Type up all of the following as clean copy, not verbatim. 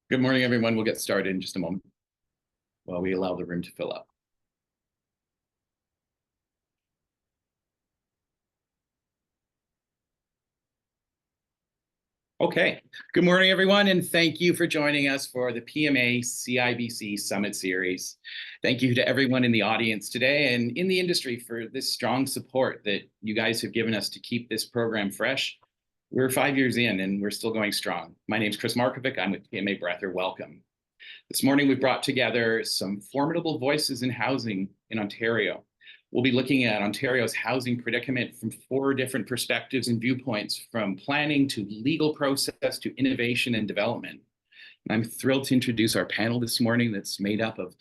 Good morning, everyone. We'll get started in just a moment while we allow the room to fill up. Okay, good morning, everyone, and thank you for joining us for the PMA-CIBC Summit Series. Thank you to everyone in the audience today and in the industry for this strong support that you guys have given us to keep this program fresh. We're 5 years in and we're still going strong. My name is Chris Markovic. I'm with PMA Breather. Welcome. This morning, we brought together some formidable voices in housing in Ontario. We'll be looking at Ontario's housing predicament from 4 different perspectives and viewpoints, from planning to legal process to innovation and development. And I'm thrilled to introduce our panel this morning that's made up of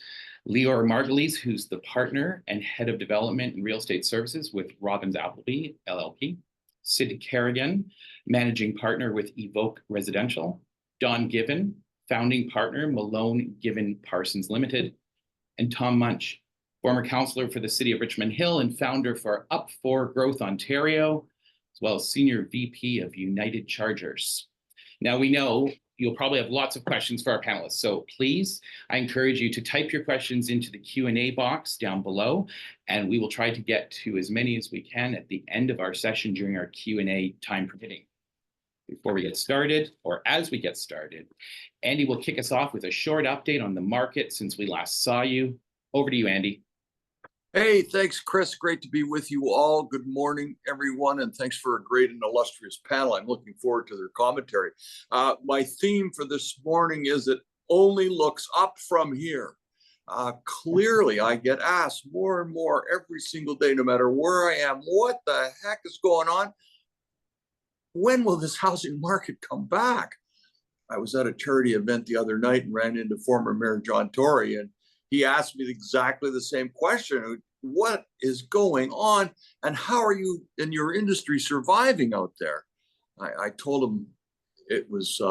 Leor Marguiles, who's the partner and head of development and real estate services with Robbins Appleby, LLP, Sid Kerrigan, managing partner with EVOKE Residential, Don Given, founding partner, Malone Given Parsons Limited, and Tom Muench, former councillor for the city of Richmond Hill and founder for Up for Growth Ontario, as well as senior VP of United Chargers. Now, we know you'll probably have lots of questions for our panelists, so please, I encourage you to type your questions into the Q&A box down below, and we will try to get to as many as we can at the end of our session during our Q&A time permitting. Before we get started, or as we get started, Andy will kick us off with a short update on the market since we last saw you. Over to you, Andy. Hey, thanks, Chris. Great to be with you all. Good morning, everyone, and thanks for a great and illustrious panel. I'm looking forward to their commentary. My theme for this morning is it only looks up from here. Clearly, I get asked more and more every single day, no matter where I am, what the heck is going on? When will this housing market come back? I was at a charity event the other night and ran into former Mayor John Tory, and he asked me exactly the same question. What is going on, and how are you in your industry surviving out there? I told him it was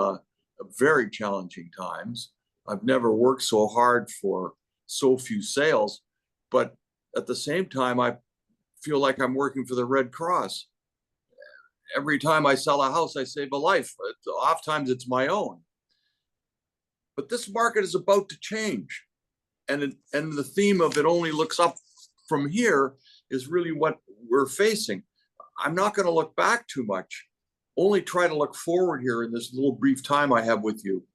very challenging times. I've never worked so hard for so few sales, but at the same time, I feel like I'm working for the Red Cross. Every time I sell a house, I save a life. Oftentimes it's my own. But this market is about to change. And the theme of it only looks up from here is really what we're facing. I'm not going to look back too much, only try to look forward here in this little brief time I have with you.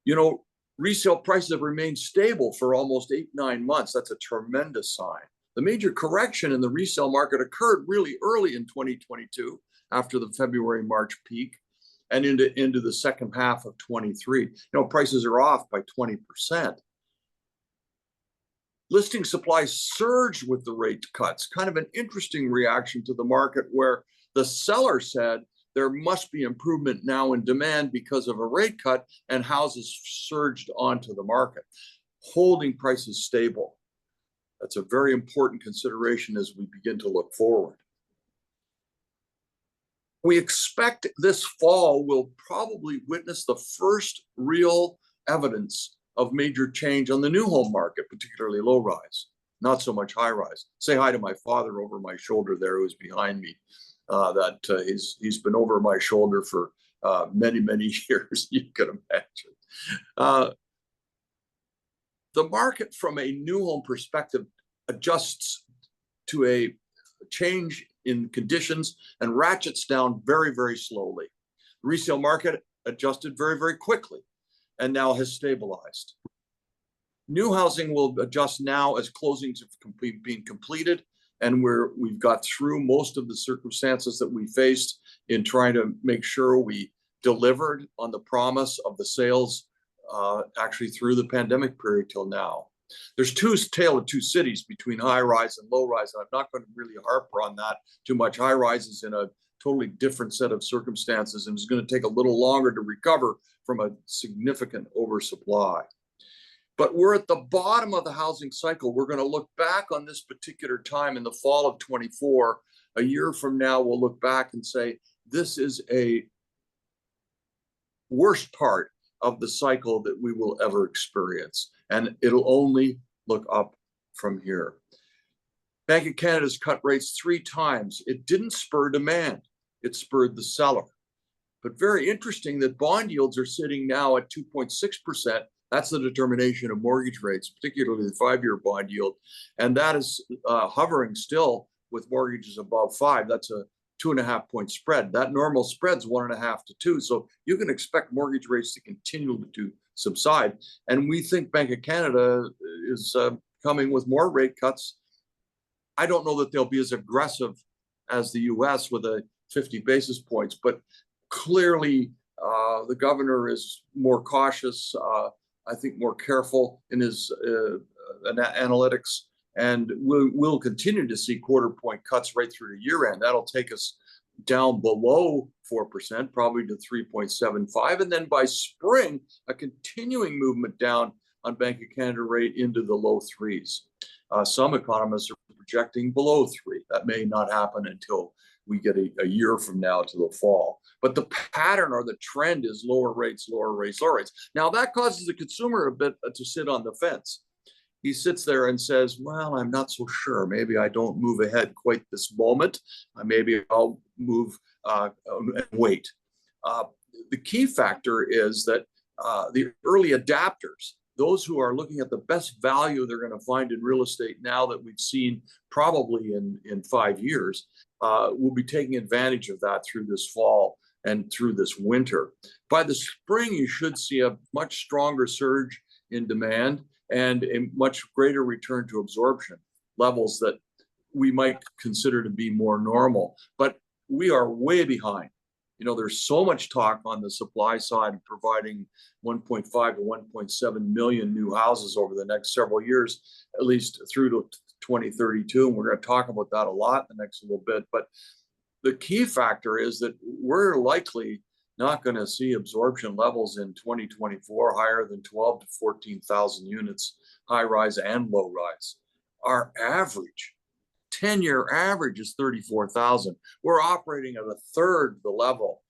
You know, resale prices have remained stable for almost 8-9 months. That's a tremendous sign. The major correction in the resale market occurred really early in 2022 after the February-March peak and into the second half of 23. You know, prices are off by 20%. Listing supply surged with the rate cuts, kind of an interesting reaction to the market where the seller said there must be improvement now in demand because of a rate cut, and houses surged onto the market, holding prices stable. That's a very important consideration as we begin to look forward. We expect this fall will probably witness the first real evidence of major change on the new home market, particularly low rise, not so much high rise. Say hi to my father over my shoulder there, who's behind me. He's been over my shoulder for many, many years, you can imagine. The market from a new home perspective adjusts to a change in conditions and ratchets down very, very slowly. The resale market adjusted very, very quickly and now has stabilized. New housing will adjust now as closings have been completed, and we've got through most of the circumstances that we faced in trying to make sure we delivered on the promise of the sales actually through the pandemic period till now. There's tale of two cities between high rise and low rise, and I'm not going to really harp on that too much. High rise is in a totally different set of circumstances and is going to take a little longer to recover from a significant oversupply. But we're at the bottom of the housing cycle. We're going to look back on this particular time in the fall of 24. A year from now, we'll look back and say, this is a worst part of the cycle that we will ever experience. And it'll only look up from here. Bank of Canada's cut rates 3 times. It didn't spur demand. It spurred the seller. But very interesting that bond yields are sitting now at 2.6%. That's the determination of mortgage rates, particularly the 5-year bond yield. And that is hovering still with mortgages above 5. That's a 2.5-point spread. That normal spread's 1.5 to 2. So you can expect mortgage rates to continue to subside. And we think Bank of Canada is coming with more rate cuts. I don't know that they'll be as aggressive as the US with a 50 basis points, but clearly the governor is more cautious, I think more careful in his analytics, and we'll continue to see quarter-point cuts right through to year end. That'll take us down below 4%, probably to 3.75, and then by spring, a continuing movement down on Bank of Canada rate into the low 3s. Some economists are projecting below 3. That may not happen until we get a year from now to the fall. But the pattern or the trend is lower rates, lower rates, lower rates. Now that causes the consumer a bit to sit on the fence. He sits there and says, well, I'm not so sure. Maybe I don't move ahead quite this moment. Maybe I'll move and wait. The key factor is that the early adapters, those who are looking at the best value they're going to find in real estate now that we've seen probably in 5 years, will be taking advantage of that through this fall and through this winter. By the spring, you should see a much stronger surge in demand and a much greater return to absorption levels that we might consider to be more normal. But we are way behind. You know, there's so much talk on the supply side of providing 1.5 to 1.7 million new houses over the next several years, at least through to 2032. And we're going to talk about that a lot in the next little bit. But the key factor is that we're likely not going to see absorption levels in 2024 higher than 12 to 14,000 units, high rise and low rise. Our average 10-year average is 34,000. We're operating at a third the level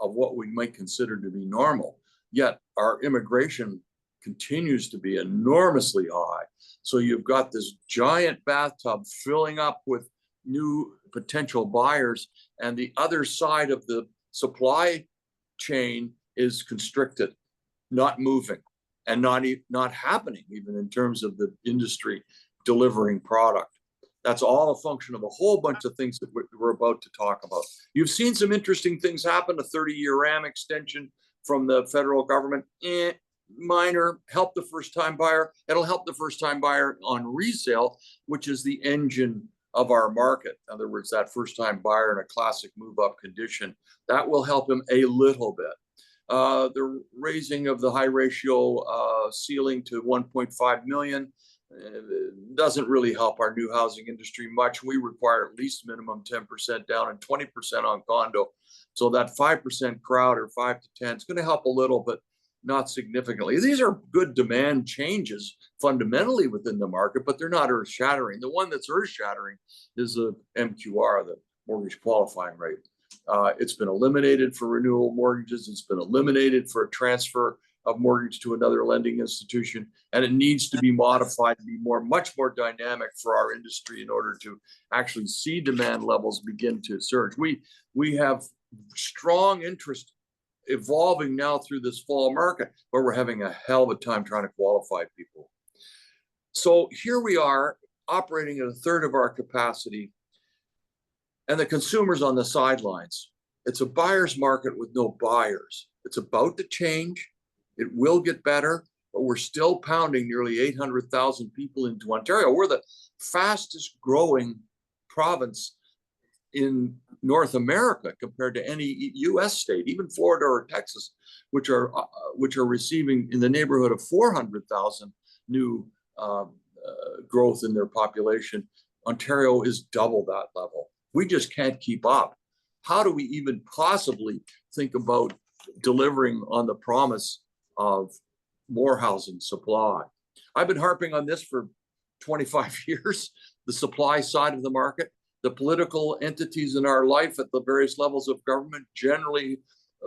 of what we might consider to be normal. Yet our immigration continues to be enormously high. So you've got this giant bathtub filling up with new potential buyers, and the other side of the supply chain is constricted, not moving, and not happening even in terms of the industry delivering product. That's all a function of a whole bunch of things that we're about to talk about. You've seen some interesting things happen, a 30-year RAM extension from the federal government, minor, help the first-time buyer. It'll help the first-time buyer on resale, which is the engine of our market. In other words, that first-time buyer in a classic move-up condition, that will help him a little bit. The raising of the high ratio ceiling to 1.5 million doesn't really help our new housing industry much. We require at least minimum 10% down and 20% on condo. So that 5% crowd or 5 to 10 is going to help a little, but not significantly. These are good demand changes fundamentally within the market, but they're not earth-shattering. The one that's earth-shattering is the MQR, the mortgage qualifying rate. It's been eliminated for renewal mortgages. It's been eliminated for a transfer of mortgage to another lending institution, and it needs to be modified to be much more dynamic for our industry in order to actually see demand levels begin to surge. We have strong interest evolving now through this fall market, but we're having a hell of a time trying to qualify people. So here we are operating at a third of our capacity, and the consumer's on the sidelines. It's a buyer's market with no buyers. It's about to change. It will get better, but we're still pounding nearly 800,000 people into Ontario. We're the fastest growing province in North America compared to any US state, even Florida or Texas, which are receiving in the neighborhood of 400,000 new growth in their population. Ontario is double that level. We just can't keep up. How do we even possibly think about delivering on the promise of more housing supply? I've been harping on this for 25 years, the supply side of the market. The political entities in our life at the various levels of government generally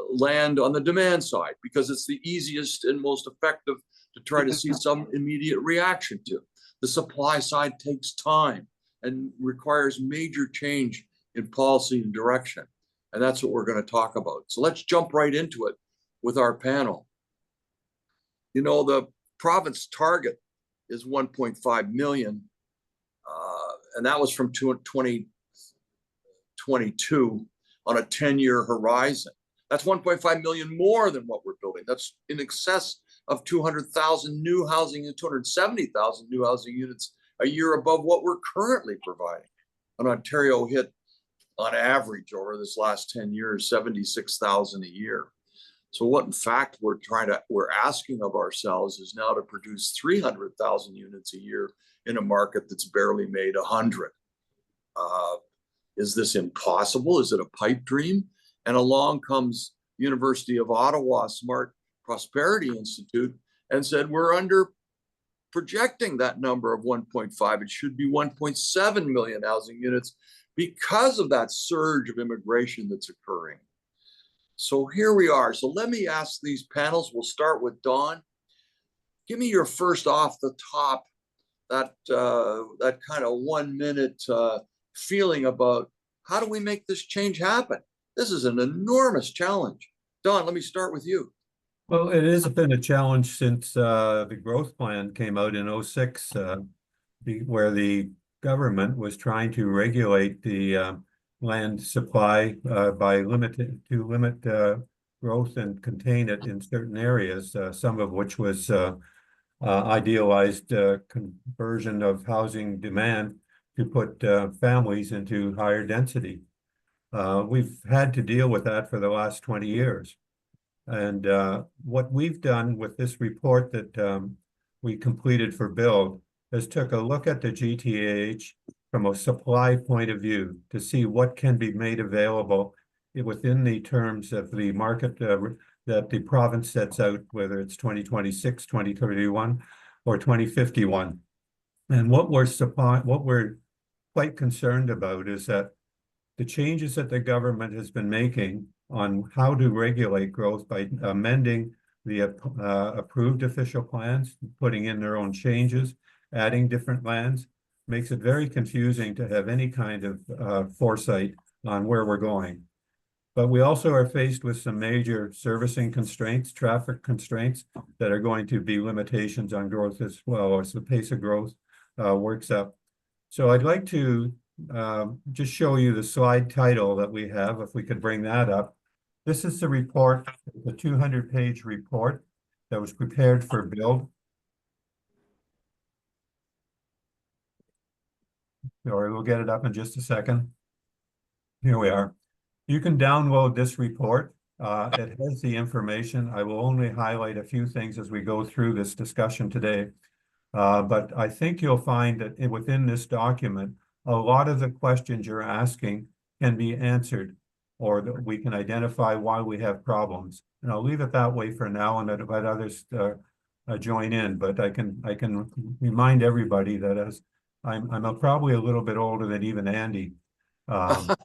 land on the demand side because it's the easiest and most effective to try to see some immediate reaction to. The supply side takes time and requires major change in policy and direction. And that's what we're going to talk about. So let's jump right into it with our panel. You know, the province target is 1.5 million, and that was from 2022 on a 10-year horizon. That's 1.5 million more than what we're building. That's in excess of 200,000 new housing and 270,000 new housing units a year above what we're currently providing. And Ontario hit, on average, over this last 10 years, 76,000 a year. So what, in fact, we're asking of ourselves is now to produce 300,000 units a year in a market that's barely made 100. Is this impossible? Is it a pipe dream? And along comes University of Ottawa Smart Prosperity Institute and said, we're under projecting that number of 1.5. It should be 1.7 million housing units because of that surge of immigration that's occurring. So here we are. So let me ask these panels. We'll start with Dawn. Give me your first off the top, that kind of 1 minute feeling about how do we make this change happen? This is an enormous challenge. Dawn, let me start with you. Well, it has been a challenge since the growth plan came out in 2006, where the government was trying to regulate the land supply by limit growth and contain it in certain areas, some of which was idealized conversion of housing demand to put families into higher density. We've had to deal with that for the last 20 years. And what we've done with this report that we completed for Build is took a look at the GTH from a supply point of view to see what can be made available within the terms of the market that the province sets out, whether it's 2026, 2031, or 2051. And what we're quite concerned about is that the changes that the government has been making on how to regulate growth by amending the approved official plans, putting in their own changes, adding different lands, makes it very confusing to have any kind of foresight on where we're going. But we also are faced with some major servicing constraints, traffic constraints that are going to be limitations on growth as well as the pace of growth works up. So I'd like to just show you the slide title that we have, if we could bring that up. This is the report, the 200-page report that was prepared for Build. Sorry, we'll get it up in just a second. Here we are. You can download this report. It has the information. I will only highlight a few things as we go through this discussion today. But I think you'll find that within this document, a lot of the questions you're asking can be answered, or that we can identify why we have problems. And I'll leave it that way for now and let others join in. But I can remind everybody that as I'm probably a little bit older than even Andy. I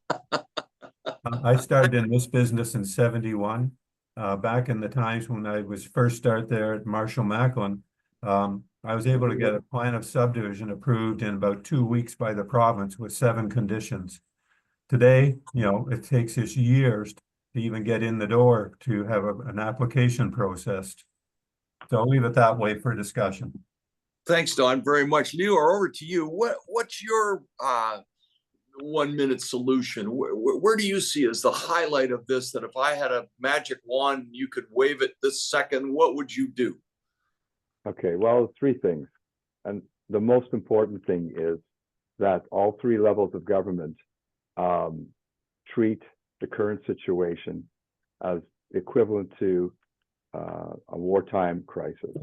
started in this business in '71. Back in the times when I was first start there at Marshall Macklin, I was able to get a plan of subdivision approved in about 2 weeks by the province with 7 conditions. Today, you know, it takes us years to even get in the door to have an application processed. So I'll leave it that way for discussion. Thanks, Don, very much. Leor, over to you. What's your 1 minute solution? Where do you see as the highlight of this, that if I had a magic wand, you could wave it this second, what would you do? Okay, well, 3 things. And the most important thing is that all 3 levels of government treat the current situation as equivalent to a wartime crisis.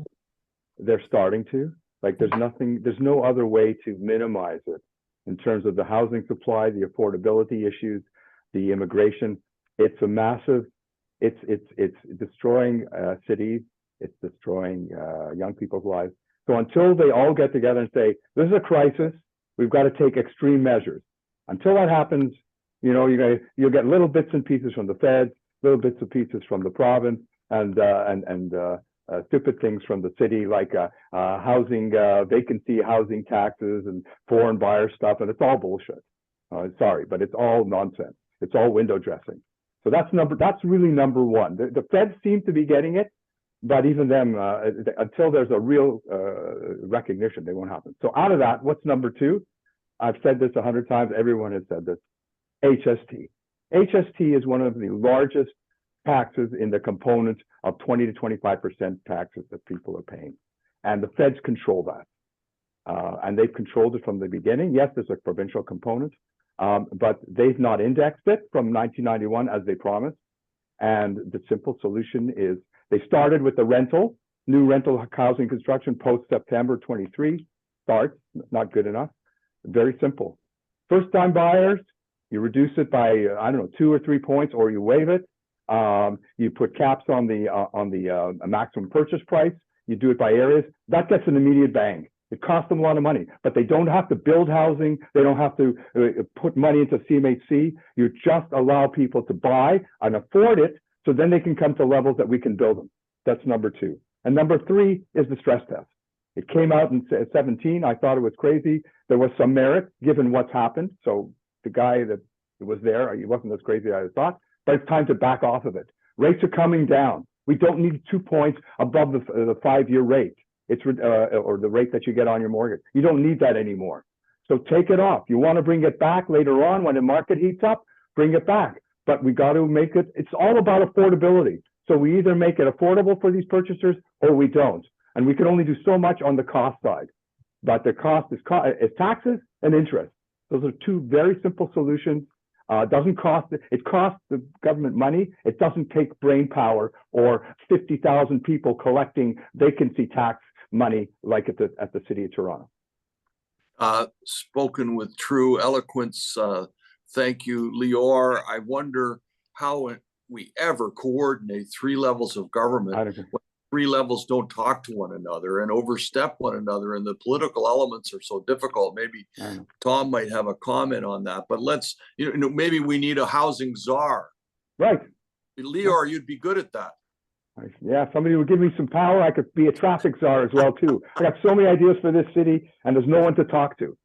They're starting to. Like, there's no other way to minimize it in terms of the housing supply, the affordability issues, the immigration. It's a massive, it's destroying cities. It's destroying young people's lives. So until they all get together and say, this is a crisis, we've got to take extreme measures. Until that happens, you know, you'll get little bits and pieces from the feds, little bits and pieces from the province, and stupid things from the city, like housing vacancy, housing taxes, and foreign buyer stuff, and it's all bullshit. Sorry, but it's all nonsense. It's all window dressing. So that's really number one. The Feds seem to be getting it, but even them, until there's a real recognition, they won't happen. So out of that, what's number two? I've said this 100 times. Everyone has said this. HST. HST is one of the largest taxes in the component of 20 to 25% taxes that people are paying. And the Feds control that. And they've controlled it from the beginning. Yes, there's a provincial component, but they've not indexed it from 1991 as they promised. And the simple solution is they started with the new rental housing construction post-September 23 starts, not good enough. Very simple. First-time buyers, you reduce it by, I don't know, 2 or 3 points, or you waive it. You put caps on the maximum purchase price. You do it by areas. That gets an immediate bang. It costs them a lot of money, but they don't have to build housing. They don't have to put money into CMHC. You just allow people to buy and afford it, so then they can come to levels that we can build them. That's number two. And number three is the stress test. It came out in 17. I thought it was crazy. There was some merit given what's happened. So the guy that was there, he wasn't as crazy as I thought, but it's time to back off of it. Rates are coming down. We don't need 2 points above the 5-year rate. It's or the rate that you get on your mortgage. You don't need that anymore. So take it off. You want to bring it back later on when the market heats up, bring it back. But we got to make it, it's all about affordability. So we either make it affordable for these purchasers or we don't. And we can only do so much on the cost side. But the cost is taxes and interest. Those are two very simple solutions. Doesn't cost, it costs the government money. It doesn't take brain power or 50,000 people collecting vacancy tax money like at the City of Toronto. Spoken with true eloquence. Thank you, Leor. I wonder how we ever coordinate 3 levels of government. 3 levels don't talk to one another and overstep one another, and the political elements are so difficult. Maybe Tom might have a comment on that, but let's, maybe we need a housing czar. Right. Leor, you'd be good at that. Yeah, somebody would give me some power. I could be a traffic czar as well, too. I got so many ideas for this city, and there's no one to talk to.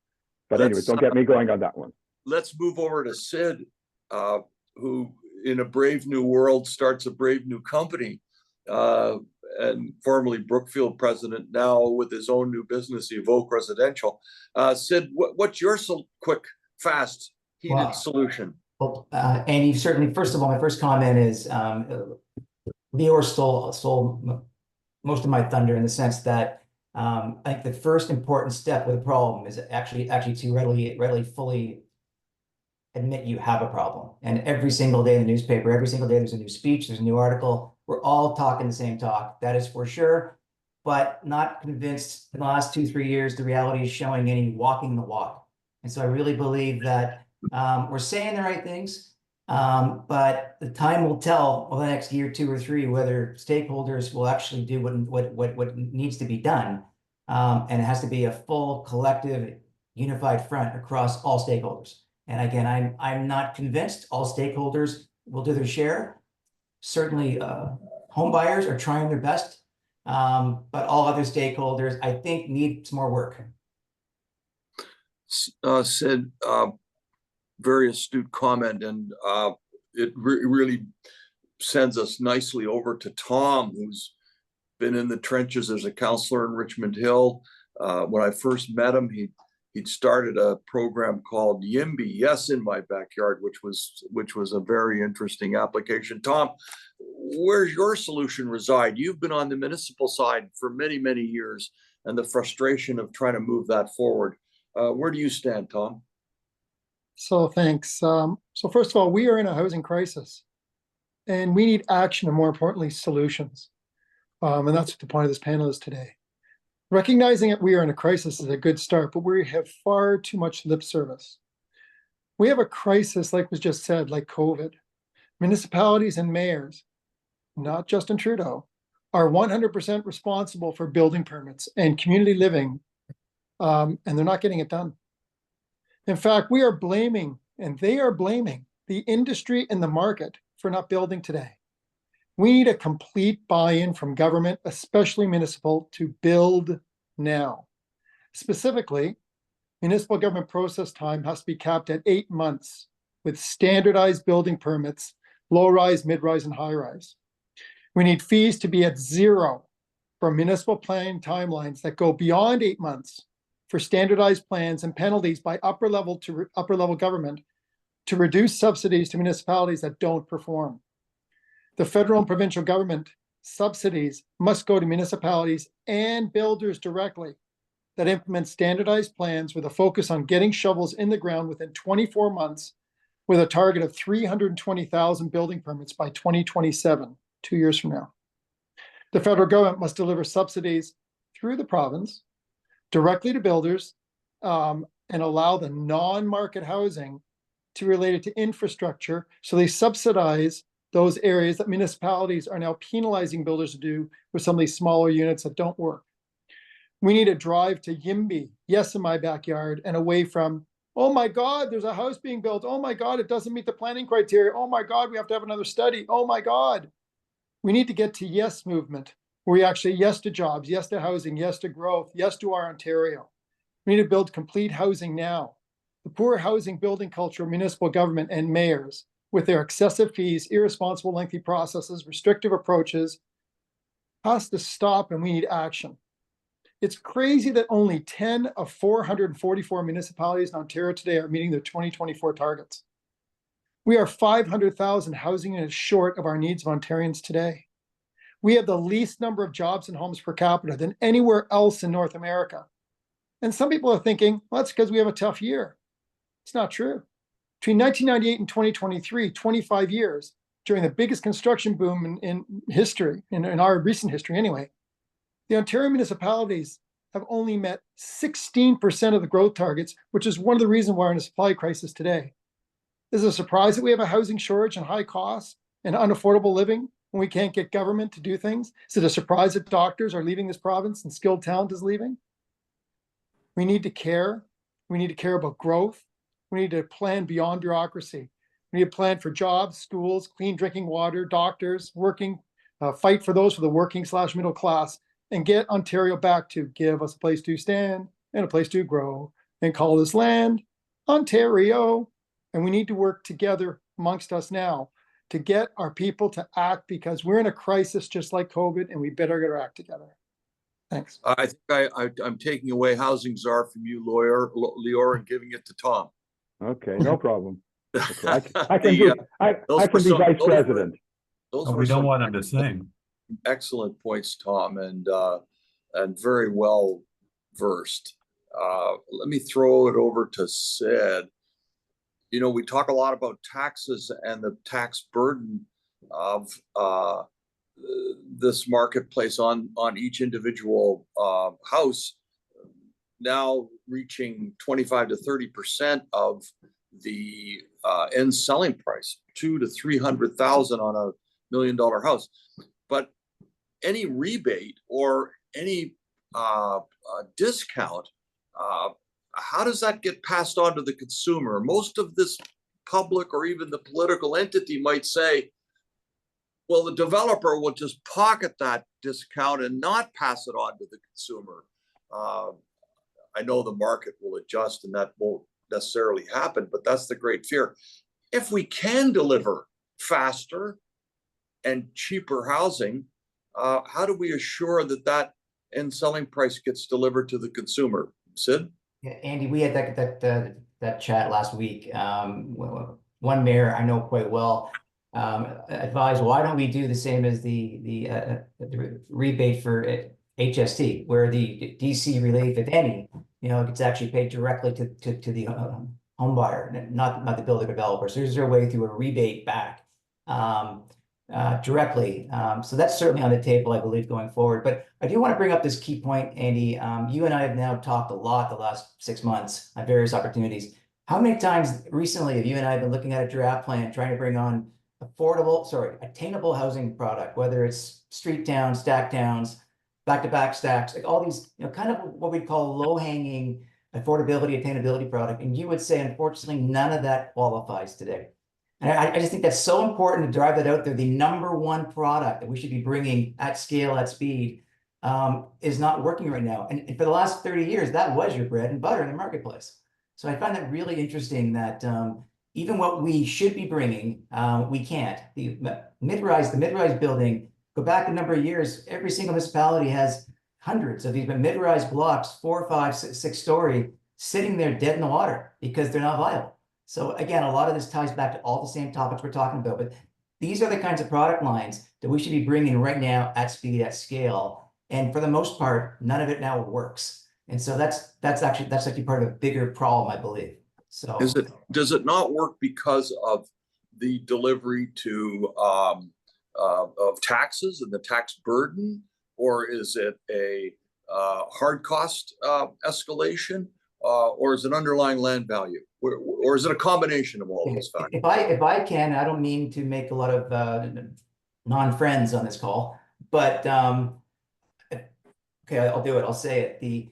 But anyway, don't get me going on that one. Let's move over to Sid, who in a brave new world starts a brave new company. And formerly Brookfield president, now with his own new business, EVOKE Residential. Sid, what's your quick, fast, heated solution? Well, Andy, certainly, first of all, my first comment is Leor stole most of my thunder in the sense that I think the first important step with a problem is actually to readily fully admit you have a problem. And every single day in the newspaper, every single day there's a new speech, there's a new article. We're all talking the same talk, that is for sure, but not convinced in the last 2-3 years, the reality is showing any walking the walk. And so I really believe that we're saying the right things, but the time will tell over the next year, 2 or 3, whether stakeholders will actually do what needs to be done. And it has to be a full collective unified front across all stakeholders. And again, I'm not convinced all stakeholders will do their share. Certainly, home buyers are trying their best, but all other stakeholders, I think, need some more work. Sid, very astute comment, and it really sends us nicely over to Tom, who's been in the trenches as a councillor in Richmond Hill. When I first met him, he'd started a program called YIMBY, Yes in My Backyard, which was a very interesting application. Tom, where's your solution reside? You've been on the municipal side for many, many years, and the frustration of trying to move that forward. Where do you stand, Tom? So thanks. So first of all, we are in a housing crisis, and we need action and, more importantly, solutions. And that's what the point of this panel is today. Recognizing that we are in a crisis is a good start, but we have far too much lip service. We have a crisis, like was just said, like COVID. Municipalities and mayors, not Justin Trudeau, are 100% responsible for building permits and community living, and they're not getting it done. In fact, we are blaming, and they are blaming, the industry and the market for not building today. We need a complete buy-in from government, especially municipal, to build now. Specifically, municipal government process time has to be capped at 8 months with standardized building permits low-rise, mid-rise, and high-rise. We need fees to be at zero for municipal planning timelines that go beyond 8 months for standardized plans, and penalties by upper level government to reduce subsidies to municipalities that don't perform. The federal and provincial government subsidies must go to municipalities and builders directly that implement standardized plans with a focus on getting shovels in the ground within 24 months, with a target of 320,000 building permits by 2027, 2 years from now. The federal government must deliver subsidies through the province directly to builders, and allow the non-market housing to relate it to infrastructure. So they subsidize those areas that municipalities are now penalizing builders to do with some of these smaller units that don't work. We need a drive to YIMBY, yes in my backyard, and away from, oh my God, there's a house being built. Oh my God, it doesn't meet the planning criteria. Oh my God, we have to have another study. Oh my God. We need to get to yes movement, where we actually yes to jobs, yes to housing, yes to growth, yes to our Ontario. We need to build complete housing now. The poor housing building culture of municipal government and mayors, with their excessive fees, irresponsible lengthy processes, restrictive approaches, has to stop, and we need action. It's crazy that only 10 of 444 municipalities in Ontario today are meeting their 2024 targets. We are 500,000 housing units short of our needs of Ontarians today. We have the least number of jobs and homes per capita than anywhere else in North America. And some people are thinking, well, that's because we have a tough year. It's not true. Between 1998 and 2023, 25 years, during the biggest construction boom in history, in our recent history anyway, the Ontario municipalities have only met 16% of the growth targets, which is one of the reasons why we're in a supply crisis today. Is it a surprise that we have a housing shortage and high costs and unaffordable living when we can't get government to do things? Is it a surprise that doctors are leaving this province and skilled talent is leaving? We need to care. We need to care about growth. We need to plan beyond bureaucracy. We need to plan for jobs, schools, clean drinking water, doctors, working, fight for those for the working/middle class, and get Ontario back to give us a place to stand and a place to grow, and call this land Ontario. And we need to work together amongst us now to get our people to act, because we're in a crisis just like COVID, and we better get our act together. Thanks. I think I'm taking away housing czar from you, Leor, and giving it to Tom. Okay, no problem. Okay, I can The, be, I those can were be some- vice those were- president. Those Oh, were we don't some want him to sing. excellent points, Tom, and very well versed. Let me throw it over to Sid. You know, we talk a lot about taxes and the tax burden of this marketplace on each individual house, now reaching 25 to 30% of the end selling price, 200,000 to 300,000 on a $1 million house. But any rebate or any discount, how does that get passed on to the consumer? Most of this public or even the political entity might say, well, the developer will just pocket that discount and not pass it on to the consumer. I know the market will adjust and that won't necessarily happen, but that's the great fear. If we can deliver faster and cheaper housing, how do we assure that that end selling price gets delivered to the consumer? Sid? Yeah, Andy, we had that chat last week. One mayor I know quite well advised, why don't we do the same as the rebate for HST, where the DC relief, if any, it's actually paid directly to the home buyer, not the builder developer. So is there a way through a rebate back directly? So that's certainly on the table, I believe, going forward. But I do want to bring up this key point, Andy. You and I have now talked a lot the last 6 months at various opportunities. How many times recently have you and I been looking at a draft plan trying to bring on attainable housing product, whether it's street towns, stack towns, back-to-back stacks, like all these, kind of what we call low-hanging affordability, attainability product. And you would say, unfortunately, none of that qualifies today. And I just think that's so important to drive that out there. The number one product that we should be bringing at scale, at speed, is not working right now. And for the last 30 years, that was your bread and butter in the marketplace. So I find that really interesting that even what we should be bringing, we can't. The mid-rise building, go back a number of years, every single municipality has hundreds of these mid-rise blocks, 4, 5, 6 story, sitting there dead in the water because they're not viable. So again, a lot of this ties back to all the same topics we're talking about, but these are the kinds of product lines that we should be bringing right now at speed, at scale. And for the most part, none of it now works. And so that's actually part of a bigger problem, I believe. So does it not work because of the delivery to of taxes and the tax burden, or is it a hard cost escalation, or is it underlying land value, or is it a combination of all those factors? If I can, I don't mean to make a lot of non-friends on this call, but okay, I'll do it. I'll say it. The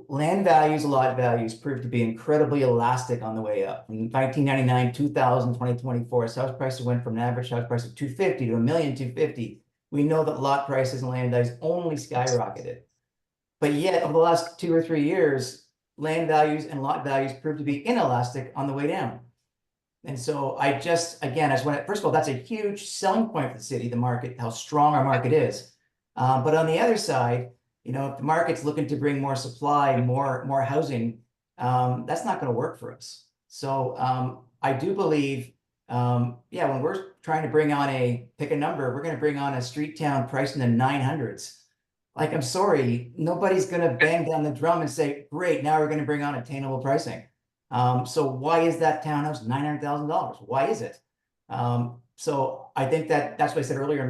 land values, lot values proved to be incredibly elastic on the way up. In 1999, 2000, 2024, as house prices went from an average house price of $250,000 to $1,250,000. We know that lot prices and land values only skyrocketed. But yet, over the last 2 or 3 years, land values and lot values proved to be inelastic on the way down. And so I just want to, first of all, that's a huge selling point for the city, the market, how strong our market is. But on the other side, you know, if the market's looking to bring more supply, more housing, that's not going to work for us. So I do believe, when we're trying to bring on pick a number, we're going to bring on a street town price in the 900s. Like, I'm sorry, nobody's going to bang down the drum and say, great, now we're going to bring on attainable pricing. So why is that townhouse $900,000? Why is it? So I think that's what I said earlier in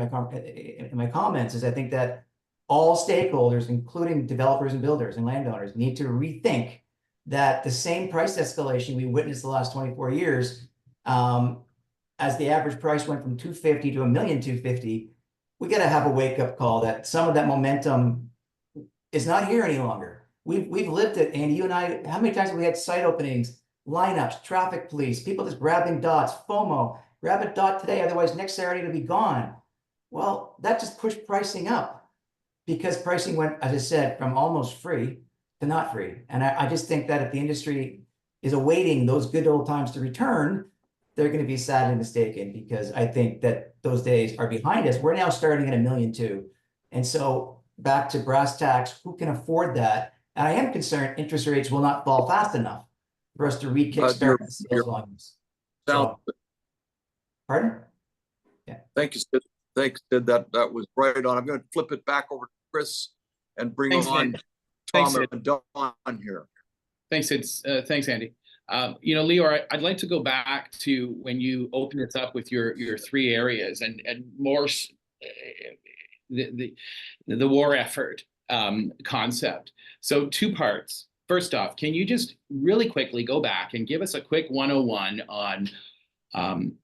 my comments, is I think that all stakeholders, including developers and builders and landowners, need to rethink that the same price escalation we witnessed the last 24 years, as the average price went from $250,000 to $1,250,000, we got to have a wake-up call that some of that momentum is not here any longer. We've lived it, and you and I, how many times have we had site openings, lineups, traffic police, people just grabbing dots, FOMO, grab a dot today, otherwise next Saturday it'll be gone. Well, that just pushed pricing up because pricing went, as I said, from almost free to not free. And I just think that if the industry is awaiting those good old times to return, they're going to be sadly mistaken, because I think that those days are behind us. We're now starting at $1.2 million. And so back to brass tacks, who can afford that? And I am concerned interest rates will not fall fast enough for us to re-kickstart the sales volumes. Pardon? Yeah. Thank you, Sid. Thanks, Sid. That was right on. I'm going to flip it back over to Chris and bring on Tom and Don here. Thanks, Sid. Thanks, Andy. You know, Leor, I'd like to go back to when you opened this up with your 3 areas and more the war effort concept. So 2 parts. First off, can you just really quickly go back and give us a quick 101 on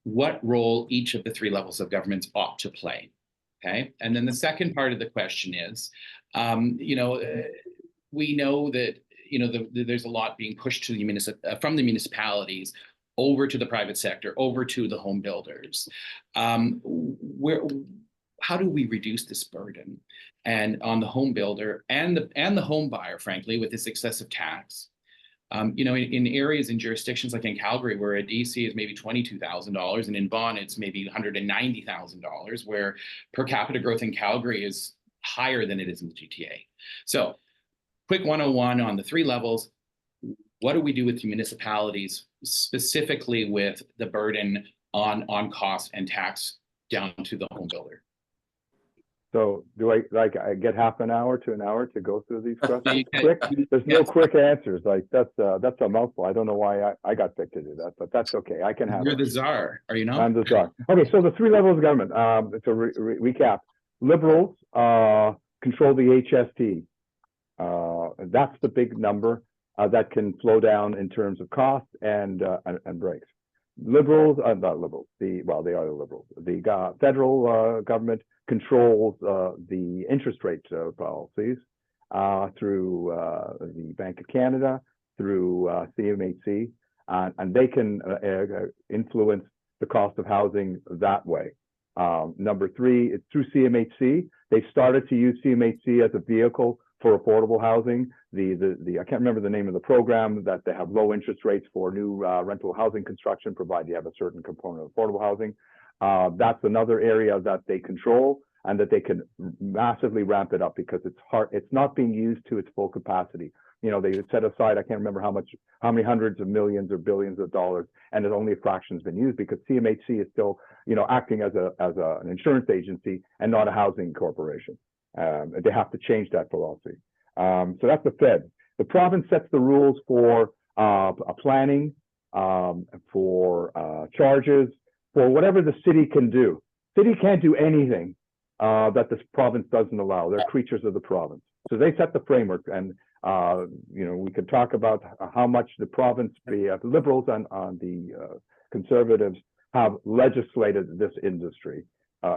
what role each of the 3 levels of governments ought to play? Okay. And then the second part of the question is, you know, we know that, you know, there's a lot being pushed to the from the municipalities over to the private sector, over to the home builders. How do we reduce this burden and on the home builder and the home buyer, frankly, with this excessive tax? You know, in areas and jurisdictions like in Calgary, where a DC is maybe $22,000, and in Vaughan it's maybe $190,000, where per capita growth in Calgary is higher than it is in the GTA. So, quick 101 on the 3 levels. What do we do with the municipalities, specifically with the burden on cost and tax down to the home builder? So do I get half an hour to an hour to go through these questions? Okay. Quick? There's no quick answers. Like that's a mouthful. I don't know why I got picked to do that, but that's okay. I can have You're it. the czar, are you not? I'm the czar. Okay, so the 3 levels of government. It's a recap. Liberals control the HST. That's the big number that can flow down in terms of cost and breaks. Liberals, not liberals. They are the liberals. The federal government controls the interest rate policies through the Bank of Canada, through CMHC, and they can influence the cost of housing that way. Number 3, it's through CMHC. They started to use CMHC as a vehicle for affordable housing. I can't remember the name of the program that they have low interest rates for new rental housing construction, provided you have a certain component of affordable housing. That's another area that they control and that they can massively ramp it up because it's hard. It's not being used to its full capacity. You know, they set aside, I can't remember how many hundreds of millions or billions of dollars, and only a fraction has been used because CMHC is still, you know, acting as an insurance agency and not a housing corporation. They have to change that philosophy. So that's the Fed. The province sets the rules for planning, for charges, for whatever the city can do. City can't do anything that the province doesn't allow. They're creatures of the province. So they set the framework, and you know, we could talk about how much the province, the Liberals and the Conservatives have legislated this industry.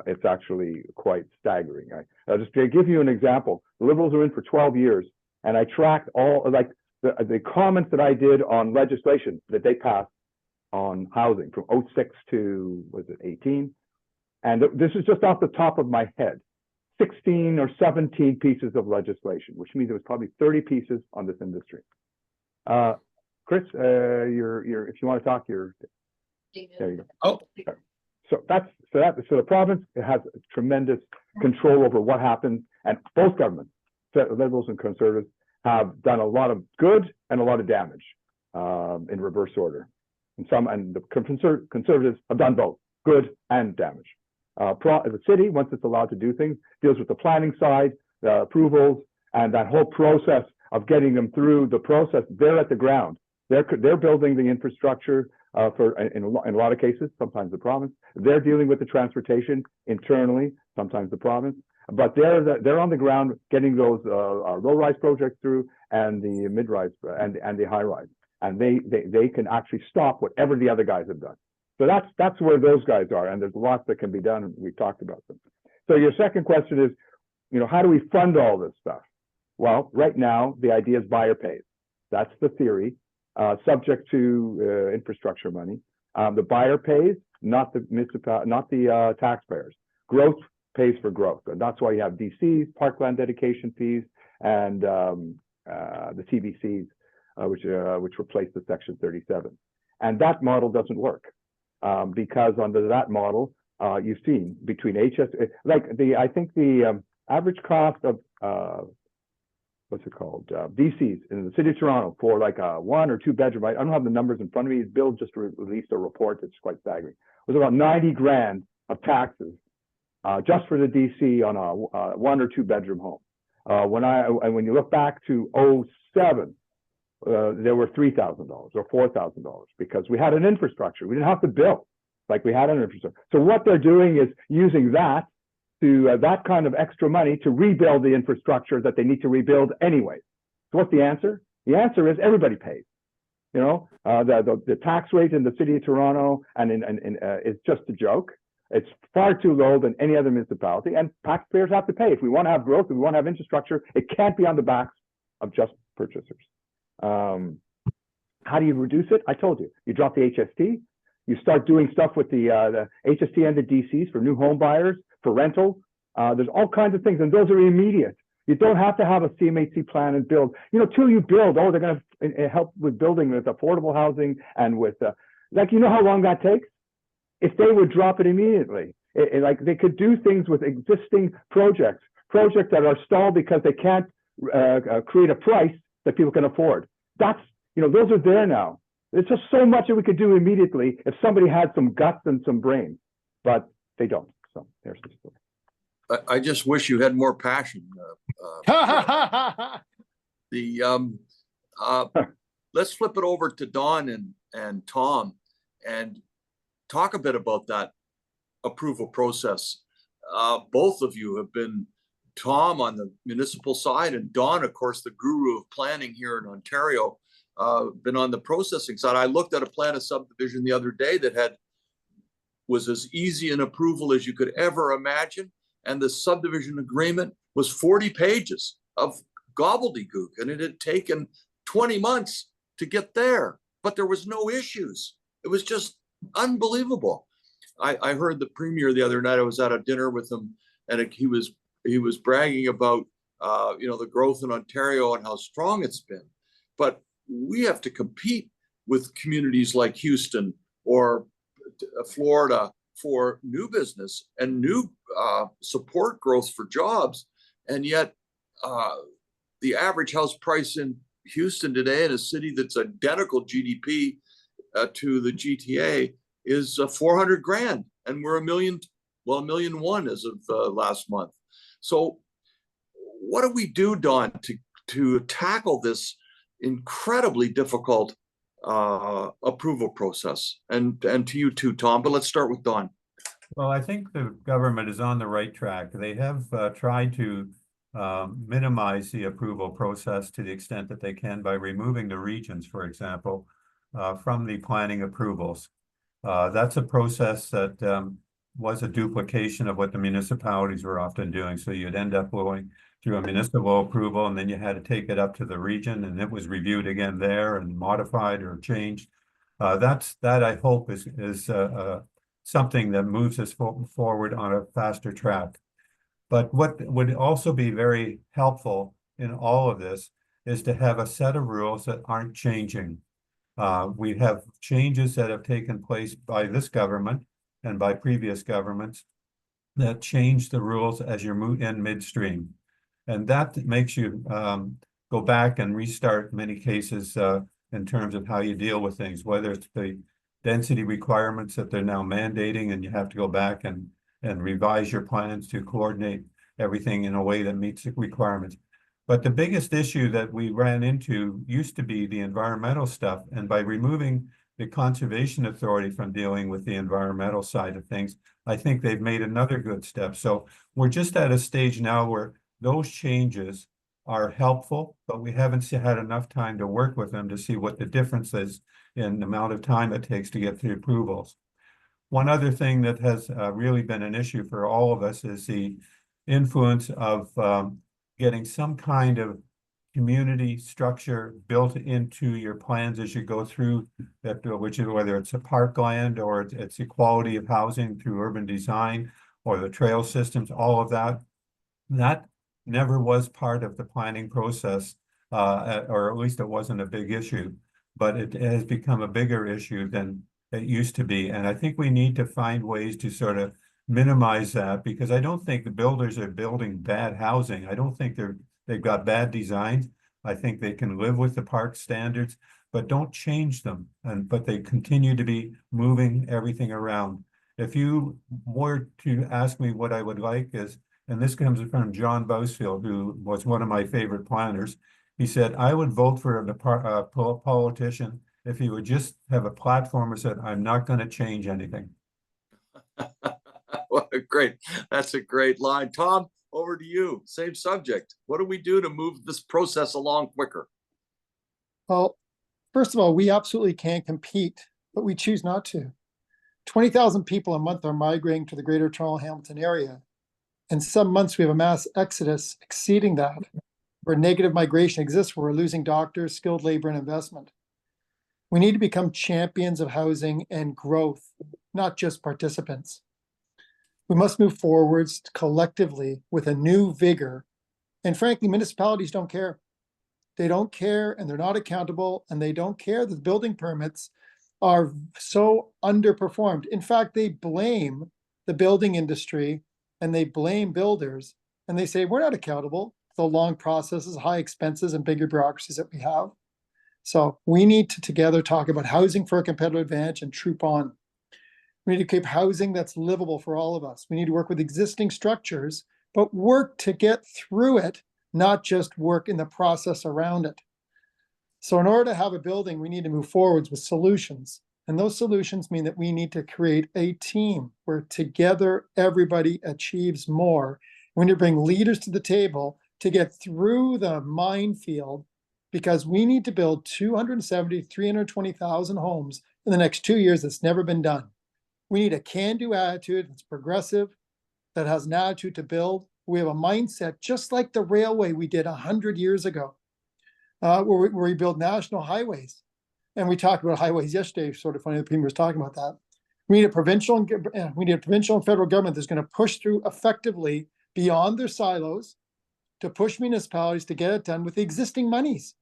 It's actually quite staggering. I'll just give you an example. The Liberals are in for 12 years, and I tracked all like the comments that I did on legislation that they passed on housing from 06 to, was it 18? And this is just off the top of my head. 16 or 17 pieces of legislation, which means there was probably 30 pieces on this industry. Chris, if you want to talk, there you go. Oh, So the province has tremendous control over what happens, and both governments, Liberals and Conservatives, have done a lot of good and a lot of damage in reverse order. And the Conservatives have done both, good and damage. The city, once it's allowed to do things, deals with the planning side, the approvals, and that whole process of getting them through the process. They're at the ground. They're building the infrastructure in a lot of cases, sometimes the province. They're dealing with the transportation internally, sometimes the province. But they're on the ground getting those low-rise projects through and the mid-rise and the high-rise. And they can actually stop whatever the other guys have done. So that's where those guys are, and there's lots that can be done, and we've talked about them. So your second question is, you know, how do we fund all this stuff? Well, right now, the idea is buyer pays. That's the theory, subject to infrastructure money. The buyer pays, not the taxpayers. Growth pays for growth, and that's why you have DCs, parkland dedication fees, and the CBCs, which replace the Section 37. And that model doesn't work. Because under that model, you've seen between I think the average cost of DCs in the city of Toronto for like a 1 or 2 bedroom. I don't have the numbers in front of me. Bill just released a report that's quite staggering. It was about 90 grand of taxes just for the DC on a 1 or 2 bedroom home. When you look back to 07. There were $3,000 or $4,000 because we had an infrastructure. We didn't have to build like we had an infrastructure. So what they're doing is using that to that kind of extra money to rebuild the infrastructure that they need to rebuild anyway. So what's the answer? The answer is everybody pays. You know, the tax rate in the city of Toronto is just a joke. It's far too low than any other municipality, and taxpayers have to pay. If we want to have growth, if we want to have infrastructure, it can't be on the backs of just purchasers. How do you reduce it? I told you. You drop the HST. You start doing stuff with the HST and the DCs for new home buyers, for rental. There's all kinds of things, and those are immediate. You don't have to have a CMHC plan and build. You know, till you build, they're going to help with building with affordable housing and with, you know how long that takes? If they would drop it immediately, like they could do things with existing projects that are stalled because they can't create a price that people can afford. That's, you know, those are there now. There's just so much that we could do immediately if somebody had some guts and some brains, but they don't. So there's the story. I just wish you had more passion. Let's flip it over to Don and Tom and talk a bit about that approval process. Both of you have been, Tom on the municipal side and Don, of course, the guru of planning here in Ontario, been on the processing side. I looked at a plan of subdivision the other day that was as easy an approval as you could ever imagine. And the subdivision agreement was 40 pages of gobbledygook, and it had taken 20 months to get there, but there was no issues. It was just unbelievable. I heard the premier the other night. I was at a dinner with him, and he was bragging about the growth in Ontario and how strong it's been. But we have to compete with communities like Houston or Florida for new business and new support growth for jobs. And yet the average house price in Houston today, in a city that's identical GDP to the GTA, is 400 grand, and we're $1.1 million as of last month. So what do we do, Don, to tackle this incredibly difficult approval process? And to you too, Tom, but let's start with Don. Well, I think the government is on the right track. They have tried to minimize the approval process to the extent that they can by removing the regions, for example, from the planning approvals. That's a process that was a duplication of what the municipalities were often doing. So you'd end up going through a municipal approval, and then you had to take it up to the region, and it was reviewed again there and modified or changed. That I hope is something that moves us forward on a faster track. But what would also be very helpful in all of this is to have a set of rules that aren't changing. We have changes that have taken place by this government and by previous governments that change the rules as you're in midstream. And that makes you go back and restart many cases in terms of how you deal with things, whether it's the density requirements that they're now mandating, and you have to go back and revise your plans to coordinate everything in a way that meets the requirements. But the biggest issue that we ran into used to be the environmental stuff. And by removing the Conservation Authority from dealing with the environmental side of things, I think they've made another good step. So we're just at a stage now where those changes are helpful, but we haven't had enough time to work with them to see what the difference is in the amount of time it takes to get the approvals. One other thing that has really been an issue for all of us is the influence of getting some kind of community structure built into your plans as you go through that, which is whether it's a parkland or it's equality of housing through urban design or the trail systems, all of that. That never was part of the planning process, or at least it wasn't a big issue, but it has become a bigger issue than it used to be. And I think we need to find ways to sort of minimize that, because I don't think the builders are building bad housing. I don't think they've got bad designs. I think they can live with the park standards, but don't change them. But they continue to be moving everything around. If you were to ask me what I would like is, and this comes from John Bousfield, who was one of my favorite planners. He said, I would vote for a politician if he would just have a platform that said, I'm not going to change anything. Well, great. That's a great line. Tom, over to you. Same subject. What do we do to move this process along quicker? Well, first of all, we absolutely can compete, but we choose not to. 20,000 people a month are migrating to the Greater Toronto Hamilton area. And some months we have a mass exodus exceeding that, where negative migration exists, where we're losing doctors, skilled labor, and investment. We need to become champions of housing and growth, not just participants. We must move forwards collectively with a new vigor. And frankly, municipalities don't care. They don't care, and they're not accountable, and they don't care that building permits are so underperformed. In fact, they blame the building industry and they blame builders, and they say, we're not accountable for the long processes, high expenses, and bigger bureaucracies that we have. So we need to together talk about housing for a competitive advantage and troop on. We need to keep housing that's livable for all of us. We need to work with existing structures, but work to get through it, not just work in the process around it. So in order to have a building, we need to move forwards with solutions. And those solutions mean that we need to create a team where together everybody achieves more. We need to bring leaders to the table to get through the minefield, because we need to build 270, 320,000 homes in the next 2 years. That's never been done. We need a can-do attitude that's progressive, that has an attitude to build. We have a mindset just like the railway we did 100 years ago, where we build national highways. And we talked about highways yesterday. Sort of funny, the Premier was talking about that. We need a provincial and federal government that's going to push through effectively beyond their silos, to push municipalities to get it done with the existing monies.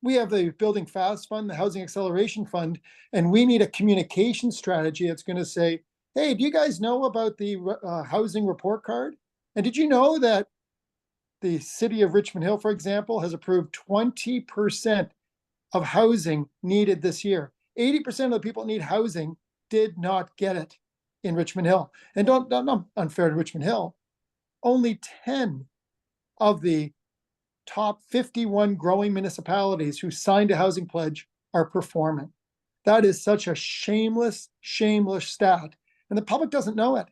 We have the Building Fast Fund, the Housing Acceleration Fund, and we need a communication strategy that's going to say, hey, do you guys know about the housing report card? And did you know that the city of Richmond Hill, for example, has approved 20% of housing needed this year? 80% of the people that need housing did not get it in Richmond Hill. And don't unfair to Richmond Hill. Only 10 of the top 51 growing municipalities who signed a housing pledge are performing. That is such a shameless stat. And the public doesn't know it.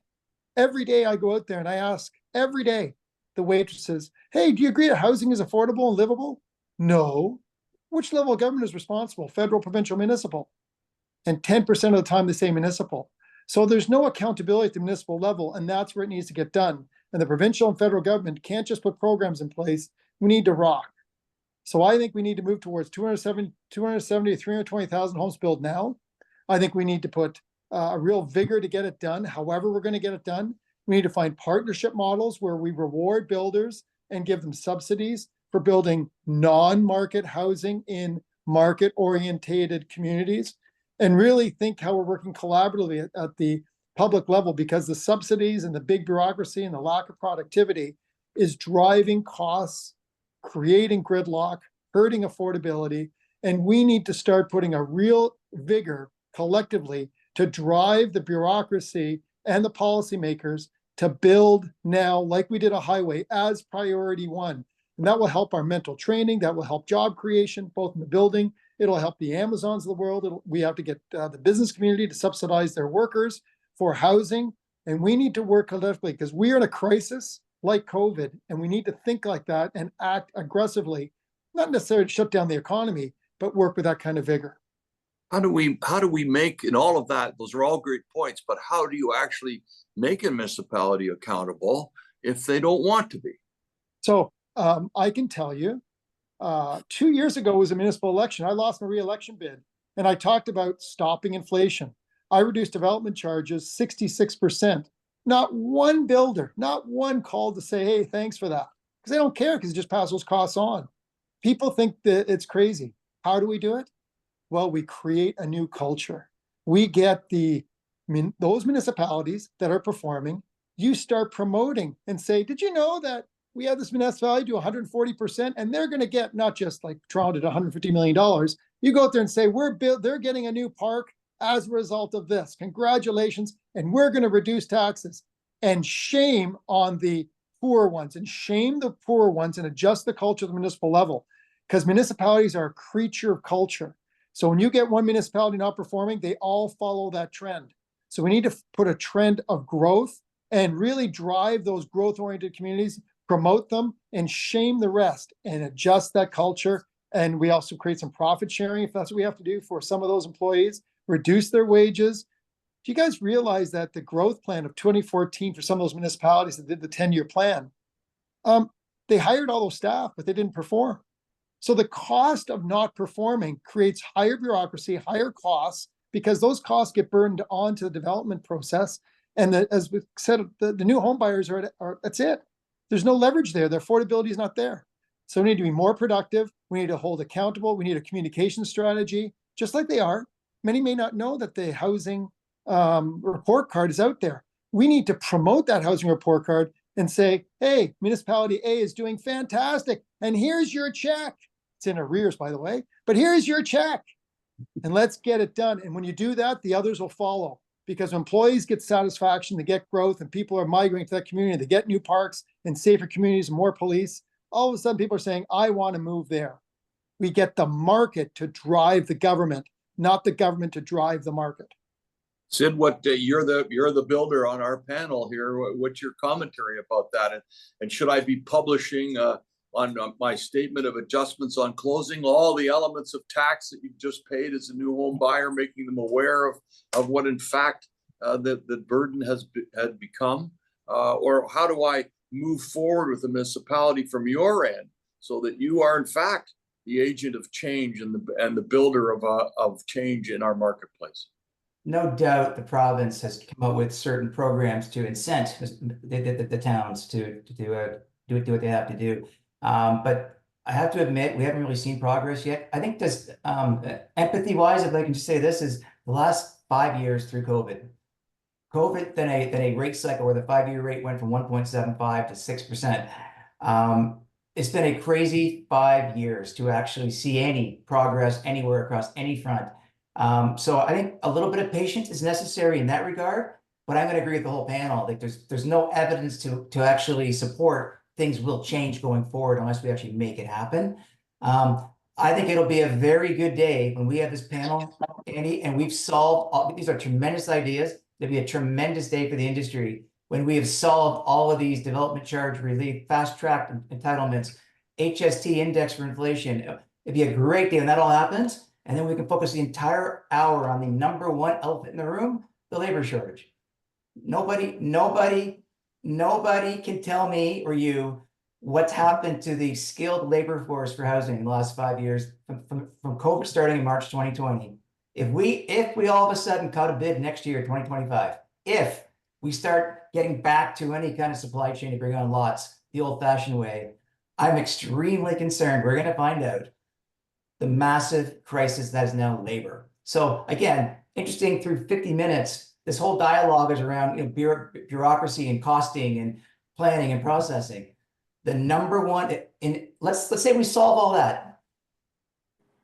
Every day I go out there and I ask every day the waitresses, hey, do you agree that housing is affordable and livable? No. Which level of government is responsible? Federal, provincial, municipal? And 10% of the time they say municipal. So there's no accountability at the municipal level, and that's where it needs to get done. And the provincial and federal government can't just put programs in place. We need to rock. So I think we need to move towards 270 to 320,000 homes built now. I think we need to put a real vigor to get it done. However we're going to get it done, we need to find partnership models where we reward builders and give them subsidies for building non-market housing in market-orientated communities, and really think how we're working collaboratively at the public level, because the subsidies and the big bureaucracy and the lack of productivity is driving costs, creating gridlock, hurting affordability, and we need to start putting a real vigor collectively to drive the bureaucracy and the policymakers to build now, like we did a highway, as priority one. And that will help our mental training, that will help job creation, both in the building, it'll help the Amazons of the world. We have to get the business community to subsidize their workers for housing. And we need to work collectively because we are in a crisis like COVID, and we need to think like that and act aggressively, not necessarily to shut down the economy, but work with that kind of vigor. How do we make, in all of that, those are all great points, but how do you actually make a municipality accountable if they don't want to be? So I can tell you, 2 years ago was a municipal election. I lost my re-election bid, and I talked about stopping inflation. I reduced development charges 66%. Not one builder, not one called to say, hey, thanks for that. Because they don't care, because you just pass those costs on. People think that it's crazy. How do we do it? Well, we create a new culture. We get those municipalities that are performing, you start promoting and say, did you know that we have this municipality do 140%, and they're going to get not just like Toronto did $150 million. You go out there and say, they're getting a new park as a result of this. Congratulations. And we're going to reduce taxes. And shame on the poor ones, and shame the poor ones, and adjust the culture at the municipal level, because municipalities are a creature of culture. So when you get one municipality not performing, they all follow that trend. So we need to put a trend of growth and really drive those growth-oriented communities, promote them, and shame the rest, and adjust that culture. And we also create some profit sharing, if that's what we have to do for some of those employees, reduce their wages. Do you guys realize that the growth plan of 2014 for some of those municipalities that did the 10-year plan, they hired all those staff, but they didn't perform. So the cost of not performing creates higher bureaucracy, higher costs, because those costs get burned onto the development process. And as we said, the new home buyers are that's it. There's no leverage there. Their affordability is not there. So we need to be more productive. We need to hold accountable. We need a communication strategy, just like they are. Many may not know that the housing report card is out there. We need to promote that housing report card and say, hey, municipality A is doing fantastic, and here's your check. It's in arrears, by the way, but here's your check, and let's get it done. And when you do that, the others will follow, because employees get satisfaction, they get growth, and people are migrating to that community. They get new parks and safer communities and more police. All of a sudden, people are saying, I want to move there. We get the market to drive the government, not the government to drive the market. Sid, you're the builder on our panel here. What's your commentary about that? And should I be publishing on my statement of adjustments on closing all the elements of tax that you've just paid as a new home buyer, making them aware of what in fact the burden had become? Or how do I move forward with the municipality from your end so that you are in fact the agent of change and the builder of change in our marketplace? No doubt the province has come up with certain programs to incent the towns to do what they have to do. But I have to admit, we haven't really seen progress yet. I think this, empathy-wise, if I can just say this, is the last 5 years through COVID, then a rate cycle where the 5-year rate went from 1.75 to 6%. It's been a crazy 5 years to actually see any progress anywhere across any front. So I think a little bit of patience is necessary in that regard, but I'm going to agree with the whole panel. Like there's no evidence to actually support things will change going forward unless we actually make it happen. I think it'll be a very good day when we have this panel, Andy, and we've solved all these are tremendous ideas. It'll be a tremendous day for the industry when we have solved all of these development charge relief, fast-track entitlements, HST index for inflation. It'd be a great day when that all happens. And then we can focus the entire hour on the number one elephant in the room, the labor shortage. Nobody can tell me or you what's happened to the skilled labor force for housing in the last 5 years from COVID starting in March 2020. If we all of a sudden cut a bid next year, 2025, if we start getting back to any kind of supply chain to bring on lots the old-fashioned way, I'm extremely concerned we're going to find out the massive crisis that is now labor. So again, interesting, through 50 minutes, this whole dialogue is around bureaucracy and costing and planning and processing. The number one, let's say we solve all that,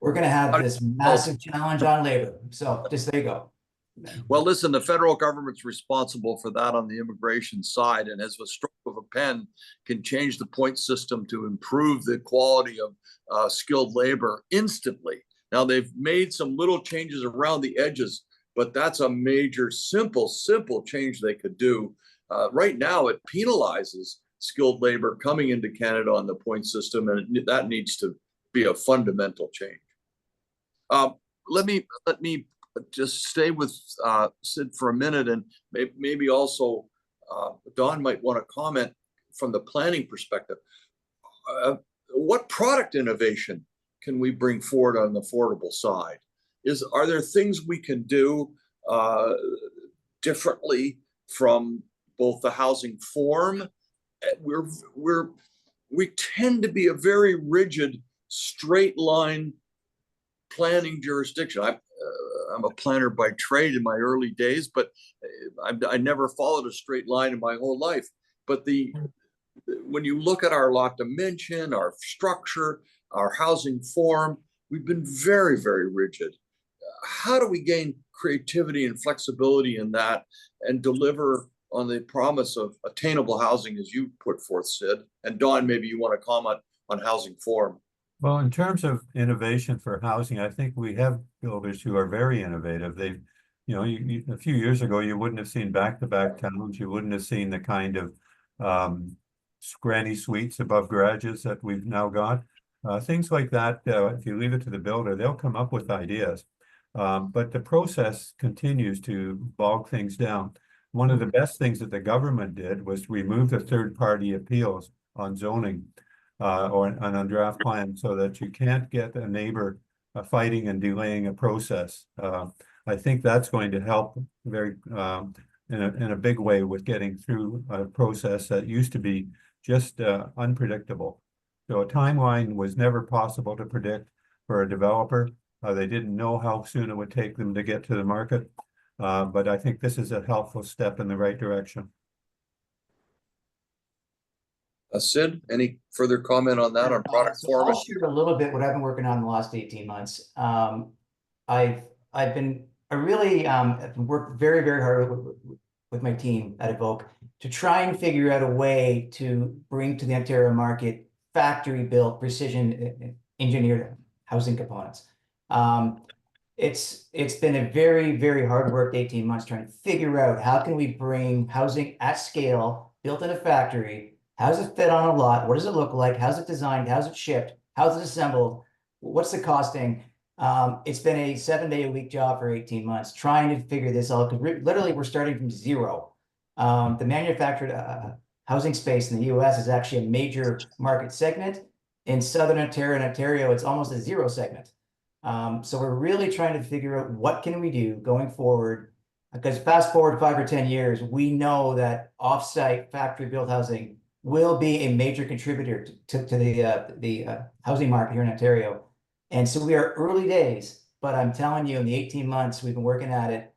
we're going to have this massive challenge on labor. So just there you go. Well, listen, the federal government's responsible for that on the immigration side, and as a stroke of a pen can change the point system to improve the quality of skilled labor instantly. Now, they've made some little changes around the edges, but that's a major, simple change they could do. Right now, it penalizes skilled labor coming into Canada on the point system, and that needs to be a fundamental change. Let me just stay with Sid for a minute, and maybe also Don might want to comment from the planning perspective. What product innovation can we bring forward on the affordable side? Are there things we can do differently from both the housing form? We tend to be a very rigid, straight line planning jurisdiction. I'm a planner by trade in my early days, but I never followed a straight line in my whole life. But when you look at our lot dimension, our structure, our housing form, we've been very, very rigid. How do we gain creativity and flexibility in that and deliver on the promise of attainable housing as you put forth, Sid? And Don, maybe you want to comment on housing form. Well, in terms of innovation for housing, I think we have builders who are very innovative. They've, a few years ago, you wouldn't have seen back-to-back towns. You wouldn't have seen the kind of granny suites above garages that we've now got. Things like that, if you leave it to the builder, they'll come up with ideas. But the process continues to bog things down. One of the best things that the government did was remove the third-party appeals on zoning or on draft plan, so that you can't get a neighbor fighting and delaying a process. I think that's going to help very in a big way with getting through a process that used to be just unpredictable. So a timeline was never possible to predict for a developer. They didn't know how soon it would take them to get to the market. But I think this is a helpful step in the right direction. Sid, any further comment on that, on product form? I'll share a little bit what I've been working on in the last 18 months. I've really worked very, very hard with my team at EVOKE to try and figure out a way to bring to the Ontario market factory-built, precision engineered housing components. It's been a very, very hard work 18 months trying to figure out how can we bring housing at scale, built in a factory. How does it fit on a lot? What does it look like? How's it designed? How's it shipped? How's it assembled? What's the costing? It's been a 7-day-a-week job for 18 months trying to figure this out, because literally we're starting from zero. The manufactured housing space in the US is actually a major market segment. In Southern Ontario and Ontario, it's almost a zero segment. So we're really trying to figure out what can we do going forward, because fast forward 5 or 10 years, we know that offsite factory built housing will be a major contributor to the housing market here in Ontario. And so we are early days, but I'm telling you, in the 18 months we've been working at it,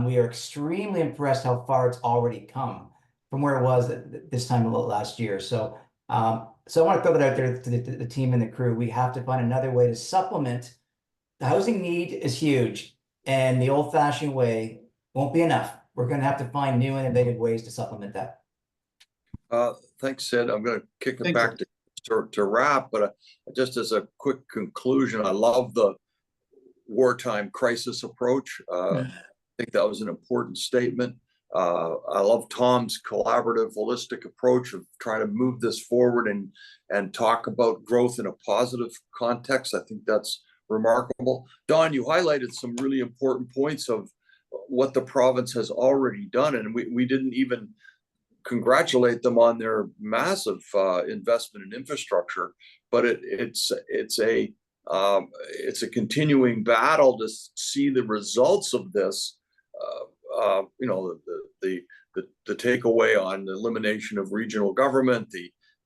we are extremely impressed how far it's already come from where it was this time last year. So, so I want to throw that out there to the team and the crew. We have to find another way to supplement. The housing need is huge, and the old-fashioned way won't be enough. We're going to have to find new, innovative ways to supplement that. Thanks, Sid. I'm going to kick it Thanks, back to wrap, but just as a quick conclusion, I love the wartime crisis approach. I think that was an important statement. I love Tom's collaborative, holistic approach of trying to move this forward and talk about growth in a positive context. I think that's remarkable. Don, you highlighted some really important points of what the province has already done, and we didn't even congratulate them on their massive investment in infrastructure, but it's a continuing battle to see the results of this. You know, the takeaway on the elimination of regional government,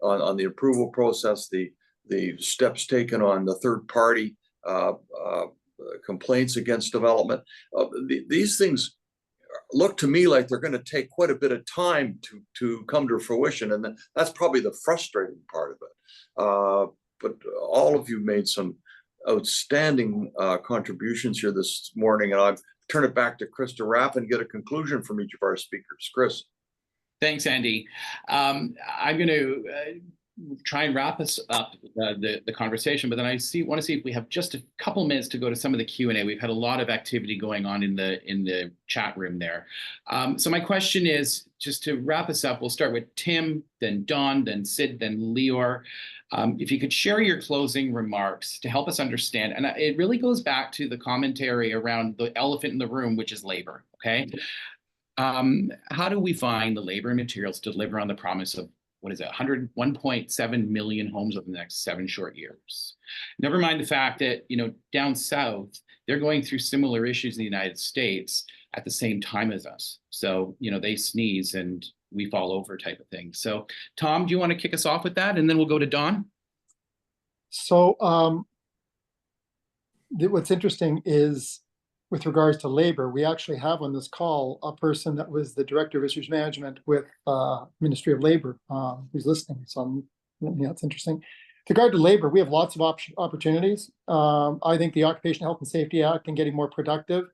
on the approval process, the steps taken on the third party complaints against development. These things look to me like they're going to take quite a bit of time to come to fruition, and that's probably the frustrating part of it. But all of you made some outstanding contributions here this morning, and I've turned it back to Chris to wrap and get a conclusion from each of our speakers. Chris. Thanks, Andy. I'm going to try and wrap us up the conversation, but then I want to see if we have just a couple minutes to go to some of the Q&A. We've had a lot of activity going on in the chat room there. So my question is, just to wrap us up, we'll start with Tim, then Don, then Sid, then Leor. If you could share your closing remarks to help us understand, and it really goes back to the commentary around the elephant in the room, which is labor, okay? How do we find the labor and materials to deliver on the promise of, what is it, 1.7 million homes over the next 7 short years? Never mind the fact that, you know, down south, they're going through similar issues in the United States at the same time as us. So, you know, they sneeze and we fall over type of thing. So, Tom, do you want to kick us off with that? And then we'll go to Don. So what's interesting is, with regards to labor, we actually have on this call a person that was the Director of Issues Management with Ministry of Labor who's listening. So yeah, it's interesting. With regard to labor, we have lots of opportunities. I think the Occupational Health and Safety Act and getting more productive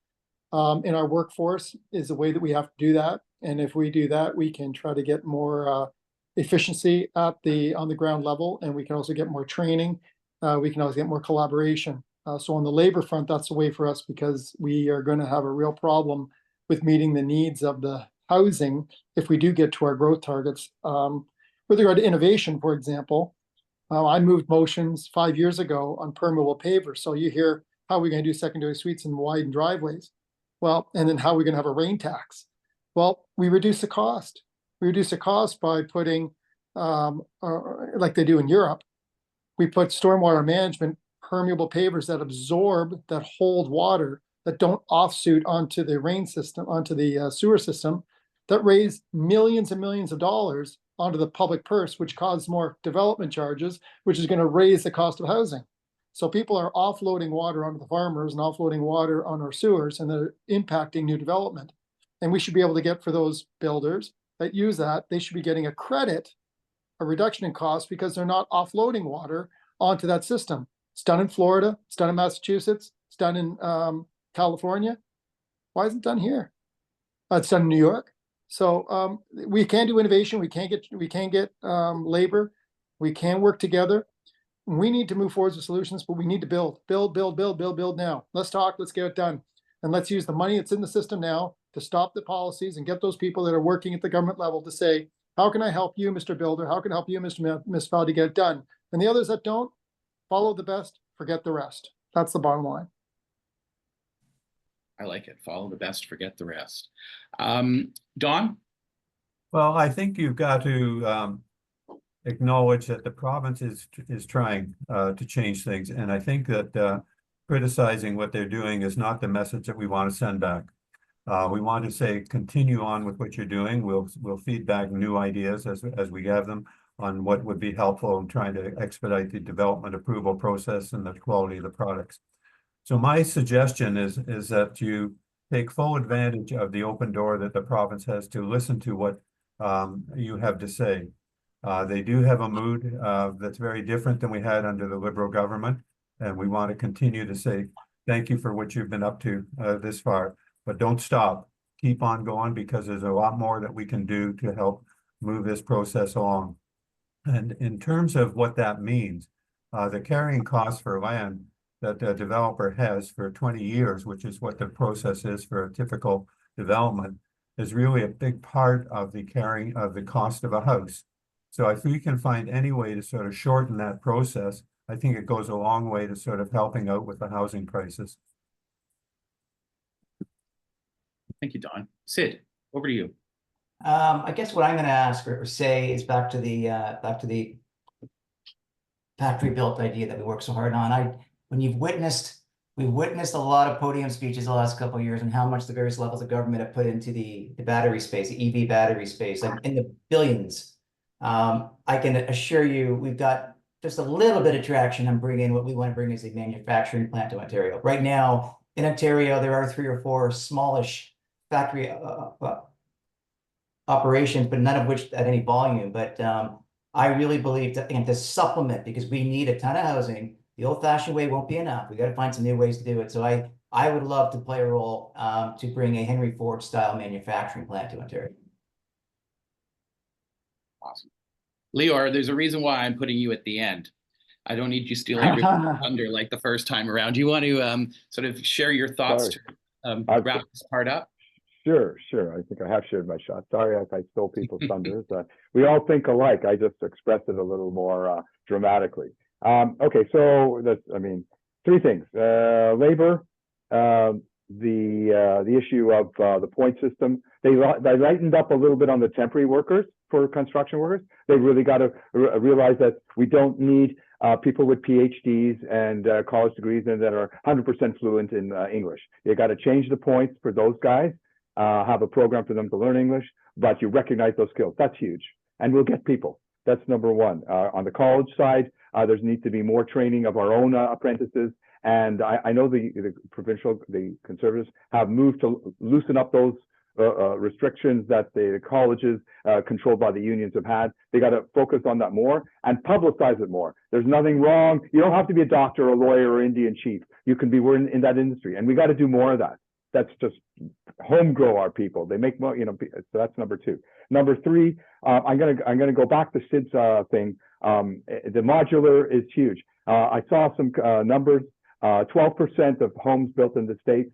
in our workforce is a way that we have to do that. And if we do that, we can try to get more efficiency on the ground level, and we can also get more training. We can also get more collaboration. So on the labor front, that's a way for us, because we are going to have a real problem with meeting the needs of the housing if we do get to our growth targets. With regard to innovation, for example, I moved motions 5 years ago on permeable pavers. So you hear, how are we going to do secondary suites and widen driveways? Well, and then how are we going to have a rain tax? Well, we reduce the cost. We reduce the cost by putting, like they do in Europe, we put stormwater management permeable pavers that absorb, that hold water, that don't offsuit onto the rain system, onto the sewer system, that raise millions and millions of dollars onto the public purse, which causes more development charges, which is going to raise the cost of housing. So people are offloading water onto the farmers and offloading water on our sewers, and they're impacting new development. And we should be able to get, for those builders that use that, they should be getting a credit, a reduction in cost, because they're not offloading water onto that system. It's done in Florida, it's done in Massachusetts, it's done in California. Why isn't it done here? It's done in New York. So we can do innovation. We can get labor. We can work together. We need to move forward with solutions, but we need to build now. Let's talk. Let's get it done, and let's use the money that's in the system now to stop the policies and get those people that are working at the government level to say, how can I help you, Mr. Builder? How can I help you, Mr. Municipality, get it done? And the others that don't, follow the best, forget the rest. That's the bottom line. I like it. Follow the best, forget the rest. Don? Well, I think you've got to acknowledge that the province is trying to change things. And I think that criticizing what they're doing is not the message that we want to send back. We want to say, continue on with what you're doing. We'll feed back new ideas as we have them on what would be helpful in trying to expedite the development approval process and the quality of the products. So my suggestion is that you take full advantage of the open door that the province has to listen to what you have to say. They do have a mood that's very different than we had under the Liberal government, and we want to continue to say thank you for what you've been up to this far. But don't stop. Keep on going, because there's a lot more that we can do to help move this process along. And in terms of what that means, the carrying cost for land that the developer has for 20 years, which is what the process is for a typical development, is really a big part of the carrying of the cost of a house. So if we can find any way to sort of shorten that process, I think it goes a long way to sort of helping out with the housing crisis. Thank you, Don. Sid, over to you. I guess what I'm going to ask or say is back to the factory built idea that we worked so hard on. We've witnessed a lot of podium speeches the last couple of years on how much the various levels of government have put into the battery space, the EV battery space, like in the billions. I can assure you we've got just a little bit of traction on bringing what we want to bring as a manufacturing plant to Ontario. Right now in Ontario, there are 3 or 4 smallish factory operations, but none of which at any volume. But I really believe that, and to supplement, because we need a ton of housing, the old-fashioned way won't be enough. We got to find some new ways to do it. So I would love to play a role to bring a Henry Ford style manufacturing plant to Ontario. Awesome. Leor, there's a reason why I'm putting you at the end. I don't need you stealing everyone's thunder like the first time around. Do you want to sort of share your thoughts to wrap this part up? Sure. I think I have shared my shot. Sorry if I stole people's thunders. We all think alike. I just expressed it a little more dramatically. Okay, so that's, 3 things. Labor, the issue of the point system. They lightened up a little bit on the temporary workers for construction workers. They really got to realize that we don't need people with PhDs and college degrees and that are 100% fluent in English. You got to change the points for those guys. Have a program for them to learn English, but you recognize those skills. That's huge. And we'll get people. That's number one. On the college side, there's need to be more training of our own apprentices. And I know the Conservatives have moved to loosen up those restrictions that the colleges controlled by the unions have had. They got to focus on that more and publicize it more. There's nothing wrong. You don't have to be a doctor, a lawyer, or Indian chief. You can be in that industry. And we got to do more of that. That's just home grow our people. They make more, so that's number 2. Number 3, I'm gonna go back to Sid's thing. The modular is huge. I saw some numbers. 12% of homes built in the States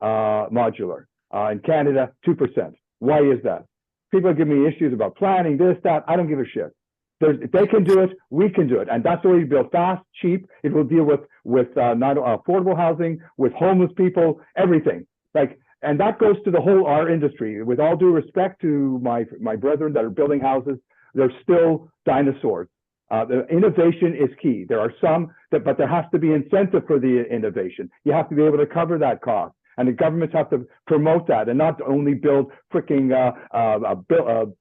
modular. In Canada, 2%. Why is that? People give me issues about planning, this, that. I don't give a shit. If they can do it, we can do it, and that's the way you build fast, cheap. It will deal with not affordable housing, with homeless people, everything. And that goes to the whole our industry. With all due respect to my brethren that are building houses, they're still dinosaurs. The innovation is key. There are some but there has to be incentive for the innovation. You have to be able to cover that cost, and the governments have to promote that and not only build freaking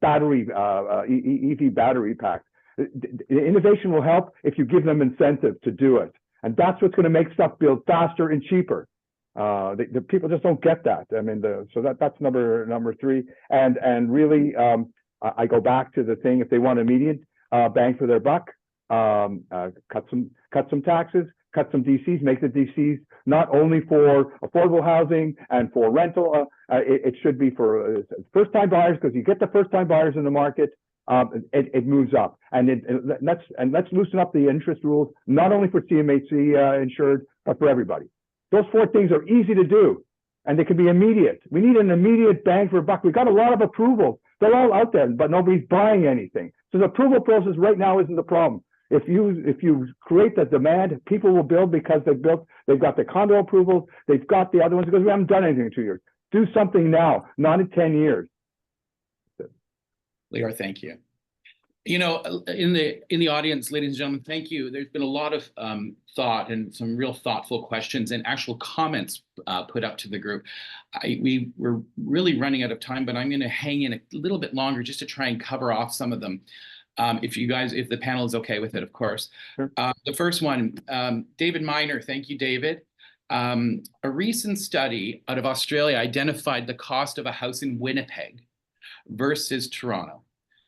battery EV battery packs. The innovation will help if you give them incentive to do it, and that's what's going to make stuff build faster and cheaper. The people just don't get that. So that's number 3. And really, I go back to the thing: if they want immediate bang for their buck, cut some taxes, cut some DCs, make the DCs not only for affordable housing and for rental. It should be for first-time buyers, because you get the first-time buyers in the market. It moves up, and let's loosen up the interest rules, not only for CMHC insured, but for everybody. Those 4 things are easy to do, and they can be immediate. We need an immediate bang for a buck. We've got a lot of approvals. They're all out there, but nobody's buying anything. So the approval process right now isn't the problem. If you create the demand, people will build because they've got the condo approvals, they've got the other ones, because we haven't done anything in 2 years. Do something now, not in 10 years. Leor, thank you. You know, in the audience, ladies and gentlemen, thank you. There's been a lot of thought and some real thoughtful questions and actual comments put up to the group. We were really running out of time, but I'm going to hang in a little bit longer just to try and cover off some of them. If the panel is okay with it, of course. Sure. The first one, David Miner, thank you, David. A recent study out of Australia identified the cost of a house in Winnipeg versus Toronto,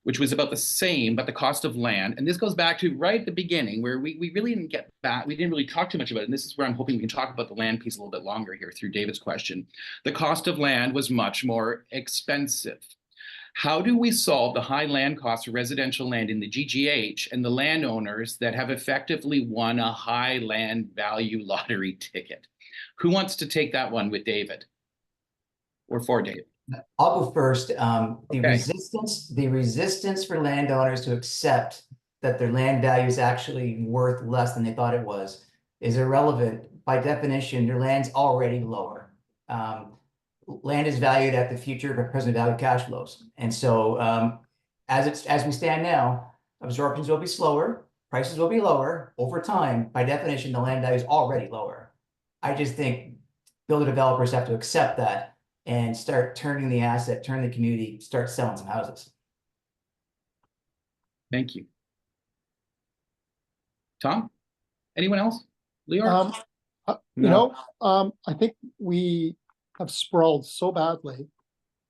which was about the same, but the cost of land. And this goes back to right at the beginning where we really didn't get back. We didn't really talk too much about it. And this is where I'm hoping we can talk about the land piece a little bit longer here through David's question. The cost of land was much more expensive. How do we solve the high land costs of residential land in the GGH and the landowners that have effectively won a high land value lottery ticket? Who wants to take that one with David or for David? I'll go first. The Okay. resistance for landowners to accept that their land value is actually worth less than they thought it was is irrelevant. By definition, their land's already lower. Land is valued at the future of present value cash flows. And so as we stand now, absorptions will be slower, prices will be lower over time. By definition, the land value is already lower. I just think builder developers have to accept that and start turning the asset, turn the community, start selling some houses. Thank you. Tom? Anyone else? Leor? I think we have sprawled so badly.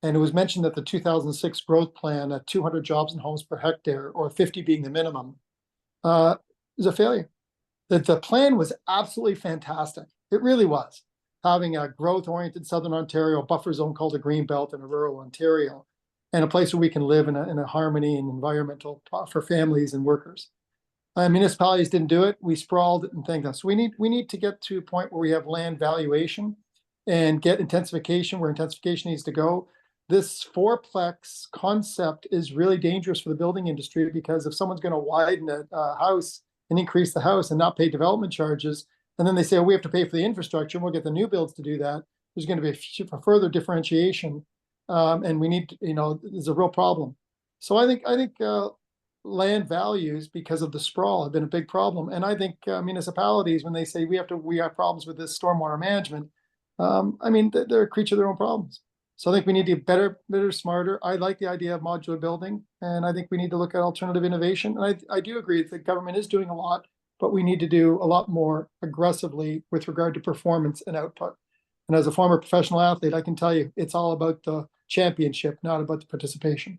And it was mentioned that the 2006 growth plan at 200 jobs and homes per hectare, or 50 being the minimum, is a failure. That the plan was absolutely fantastic. It really was. Having a growth-oriented Southern Ontario buffer zone called a Greenbelt in a rural Ontario, and a place where we can live in a harmony and environmental for families and workers. Municipalities didn't do it. We sprawled and thanked us. So we need to get to a point where we have land valuation and get intensification where intensification needs to go. This fourplex concept is really dangerous for the building industry, because if someone's going to widen a house and increase the house and not pay development charges, and then they say, oh, we have to pay for the infrastructure, and we'll get the new builds to do that, there's going to be a further differentiation. And we need, there's a real problem. So I think land values, because of the sprawl, have been a big problem. And I think municipalities, when they say we have problems with this stormwater management, they're a creature of their own problems. So I think we need to be better, smarter. I like the idea of modular building, and I think we need to look at alternative innovation. And I do agree that the government is doing a lot, but we need to do a lot more aggressively with regard to performance and output. And as a former professional athlete, I can tell you, it's all about the championship, not about the participation.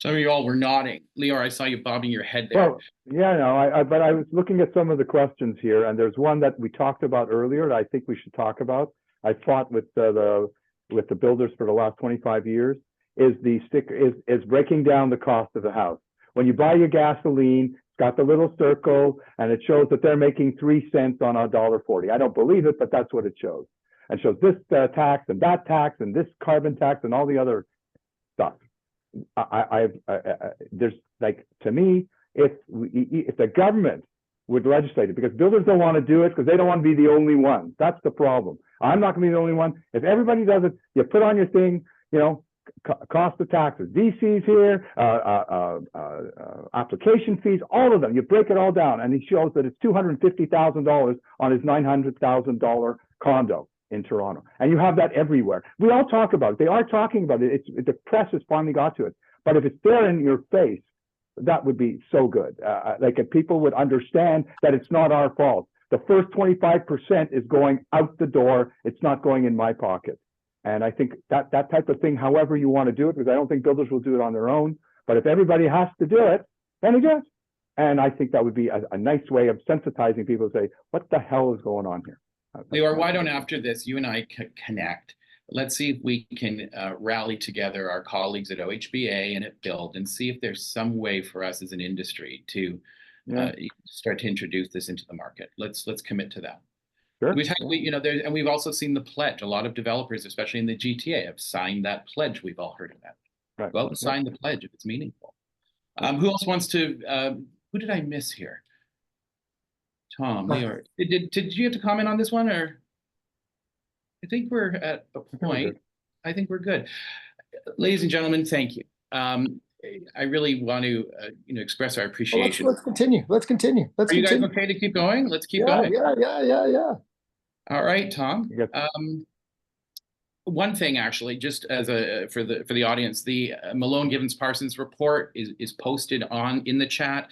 Some of you all were nodding. Leor, I saw you bobbing your head there. Well, yeah, no, but I was looking at some of the questions here, and there's one that we talked about earlier that I think we should talk about. I fought with the builders for the last 25 years. Is breaking down the cost of the house. When you buy your gasoline, it's got the little circle, and it shows that they're making 3 cents on $1.40. I don't believe it, but that's what it shows. And shows this tax and that tax and this carbon tax and all the other stuff. There's like, to me, if the government would legislate it, because builders don't want to do it because they don't want to be the only one. That's the problem. I'm not going to be the only one. If everybody does it, you put on your thing, cost of taxes, DCs here, application fees, all of them. You break it all down, and he shows that it's $250,000 on his $900,000 condo in Toronto. And you have that everywhere. We all talk about it. They are talking about it. The press has finally got to it. But if it's there in your face, that would be so good. Like if people would understand that it's not our fault. The first 25% is going out the door. It's not going in my pocket. And I think that type of thing, however you want to do it, because I don't think builders will do it on their own. But if everybody has to do it, then it does. And I think that would be a nice way of sensitizing people to say, what the hell is going on here? Leor, why don't after this, you and I connect? Let's see if we can rally together our colleagues at OHBA and at Build and see if there's some way for us as an industry to start to introduce this into the market. Let's commit to that. Sure. We've also seen the pledge. A lot of developers, especially in the GTA, have signed that pledge. We've all heard of that. Right. Well, sign the pledge if it's meaningful. Who else wants to? Who did I miss here? Tom, Leor. Did you have to comment on this one, or? I think we're at a point. I think we're good. Ladies and gentlemen, thank you. I really want to, express our Well, appreciation. let's continue. Let's continue. Let's Are you guys continue. okay to keep going? Let's keep Yeah, going. yeah. All right, Tom. You got- One thing actually, just as for the audience, the Malone Givens Parsons report is posted in the chat.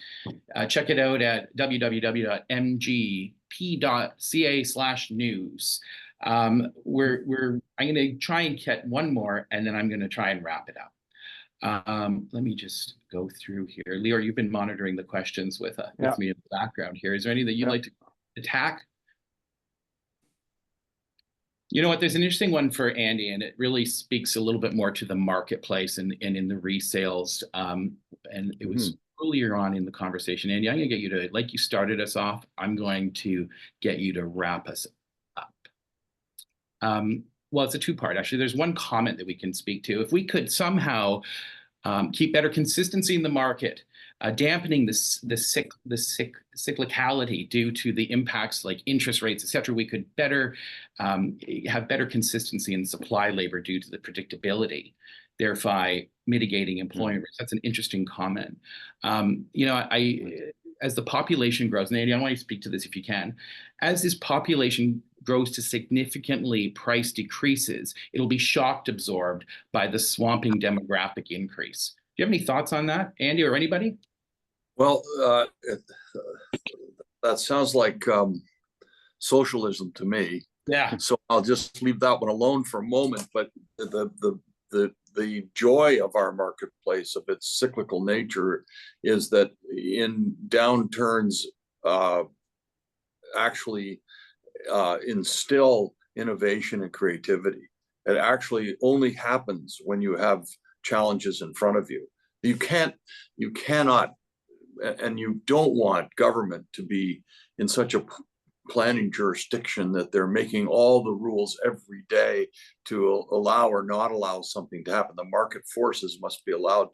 Check it out at www.mgp.ca/news. I'm going to try and get one more, and then I'm going to try and wrap it up. Let me just go through here. Leor, you've been monitoring the questions with me in the background here. Is there any that you'd like to attack? You know what, there's an interesting one for Andy, and it really speaks a little bit more to the marketplace and in the resales. And it was earlier on in the conversation. Andy, I'm going to get you to, like you started us off, I'm going to get you to wrap us up. Well, it's a two-part, actually. There's one comment that we can speak to. If we could somehow keep better consistency in the market, dampening the cyclicality due to the impacts like interest rates, et cetera, we could better have better consistency in supply labor due to the predictability, thereby mitigating employment risk. That's an interesting comment. As the population grows, and Andy, I want you to speak to this if you can, as this population grows to significantly price decreases, it'll be shock absorbed by the swamping demographic increase. Do you have any thoughts on that, Andy, or anybody? Well, that sounds like socialism to me. Yeah. So I'll just leave that one alone for a moment. But the joy of our marketplace, of its cyclical nature, is that in downturns, actually instill innovation and creativity. It actually only happens when you have challenges in front of you. You cannot, and you don't want government to be in such a planning jurisdiction that they're making all the rules every day to allow or not allow something to happen. The market forces must be allowed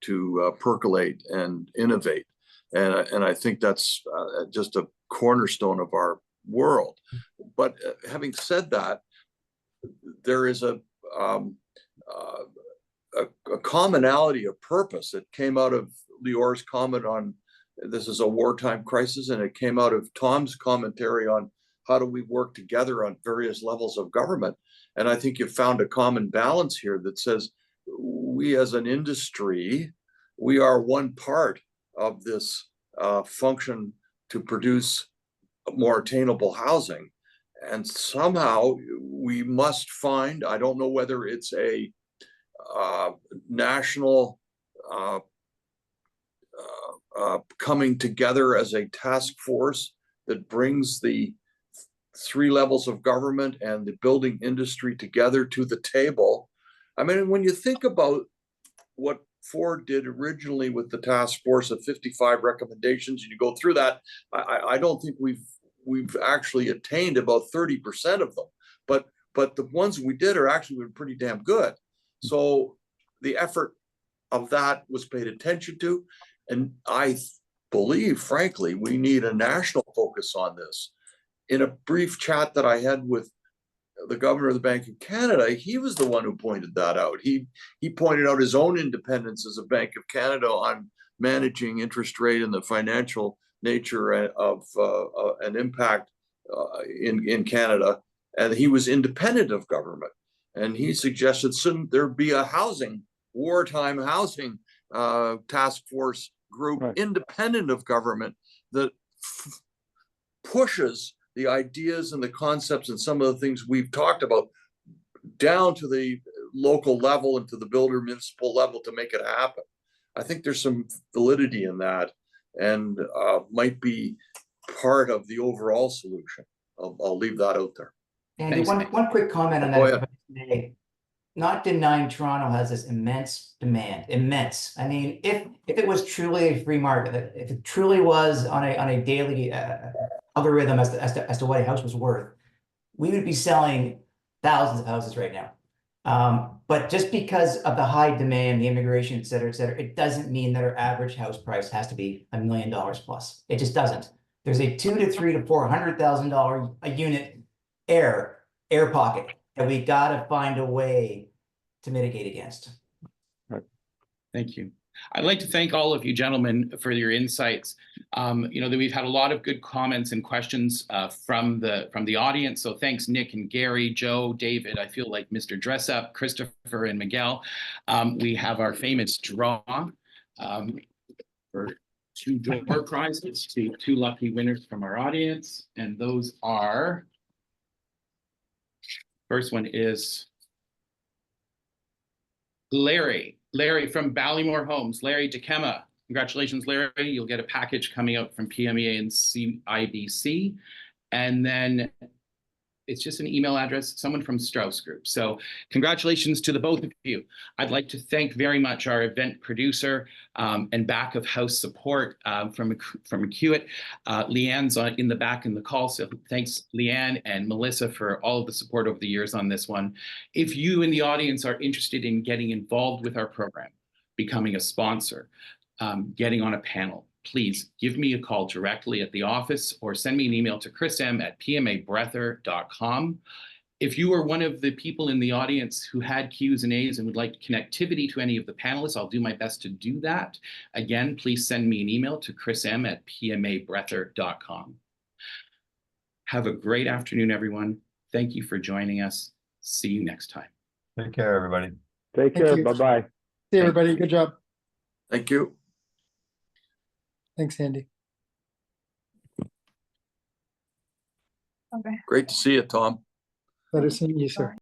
to percolate and innovate. And I think that's just a cornerstone of our world. But having said that, there is a commonality of purpose that came out of Leor's comment on this is a wartime crisis, and it came out of Tom's commentary on how do we work together on various levels of government. And I think you've found a common balance here that says we as an industry, we are one part of this function to produce more attainable housing. And somehow we must find, I don't know whether it's a national coming together as a task force that brings the three levels of government and the building industry together to the table. I mean, when you think about what Ford did originally with the task force of 55 recommendations, and you go through that, I don't think we've actually attained about 30% of them, but the ones we did are actually been pretty damn good. So the effort of that was paid attention to, and I believe, frankly, we need a national focus on this. In a brief chat that I had with the governor of the Bank of Canada, he was the one who pointed that out. He pointed out his own independence as a Bank of Canada on managing interest rate and the financial nature of an impact in Canada, and he was independent of government. And he suggested there be a wartime housing task force group, right, independent of government, that pushes the ideas and the concepts and some of the things we've talked about down to the local level and to the builder municipal level to make it happen. I think there's some validity in that, and might be part of the overall solution. I'll leave that out there. And one quick comment on that. Not denying Toronto has this immense demand, immense. I mean, if it was truly a free market, if it truly was on a daily algorithm as to what a house was worth, we would be selling thousands of houses right now. But just because of the high demand, the immigration, et cetera, it doesn't mean that our average house price has to be $1 million plus. It just doesn't. There's a $200,000 to $300,000 to $400,000 a unit air pocket that we got to find a way to mitigate against. Right. Thank you. I'd like to thank all of you gentlemen for your insights. You know, that we've had a lot of good comments and questions from the audience. So thanks, Nick and Gary, Joe, David. I feel like Mr. Dress Up, Christopher and Miguel. We have our famous draw for 2 door prizes to 2 lucky winners from our audience. And those are, first one is Larry from Ballymore Homes, Larry DeKema. Congratulations, Larry. You'll get a package coming out from PMA and CIBC. And then it's just an email address, someone from Strauss Group. So congratulations to the both of you. I'd like to thank very much our event producer and back of house support from Hewitt. Leanne's in the back in the call. So thanks, Leanne and Melissa, for all of the support over the years on this one. If you in the audience are interested in getting involved with our program, becoming a sponsor, getting on a panel, please give me a call directly at the office or send me an email to chrism@pmabreather.com. If you are one of the people in the audience who had Qs and As and would like connectivity to any of the panelists, I'll do my best to do that. Again, please send me an email to chrism@pmabreather.com. Have a great afternoon, everyone. Thank you for joining us. See you next time. Take care, everybody. Take Thank care. you. Bye-bye. See everybody. Good job. Thank you. Thanks, Andy. Great to see you, Tom. Better seeing you, sir.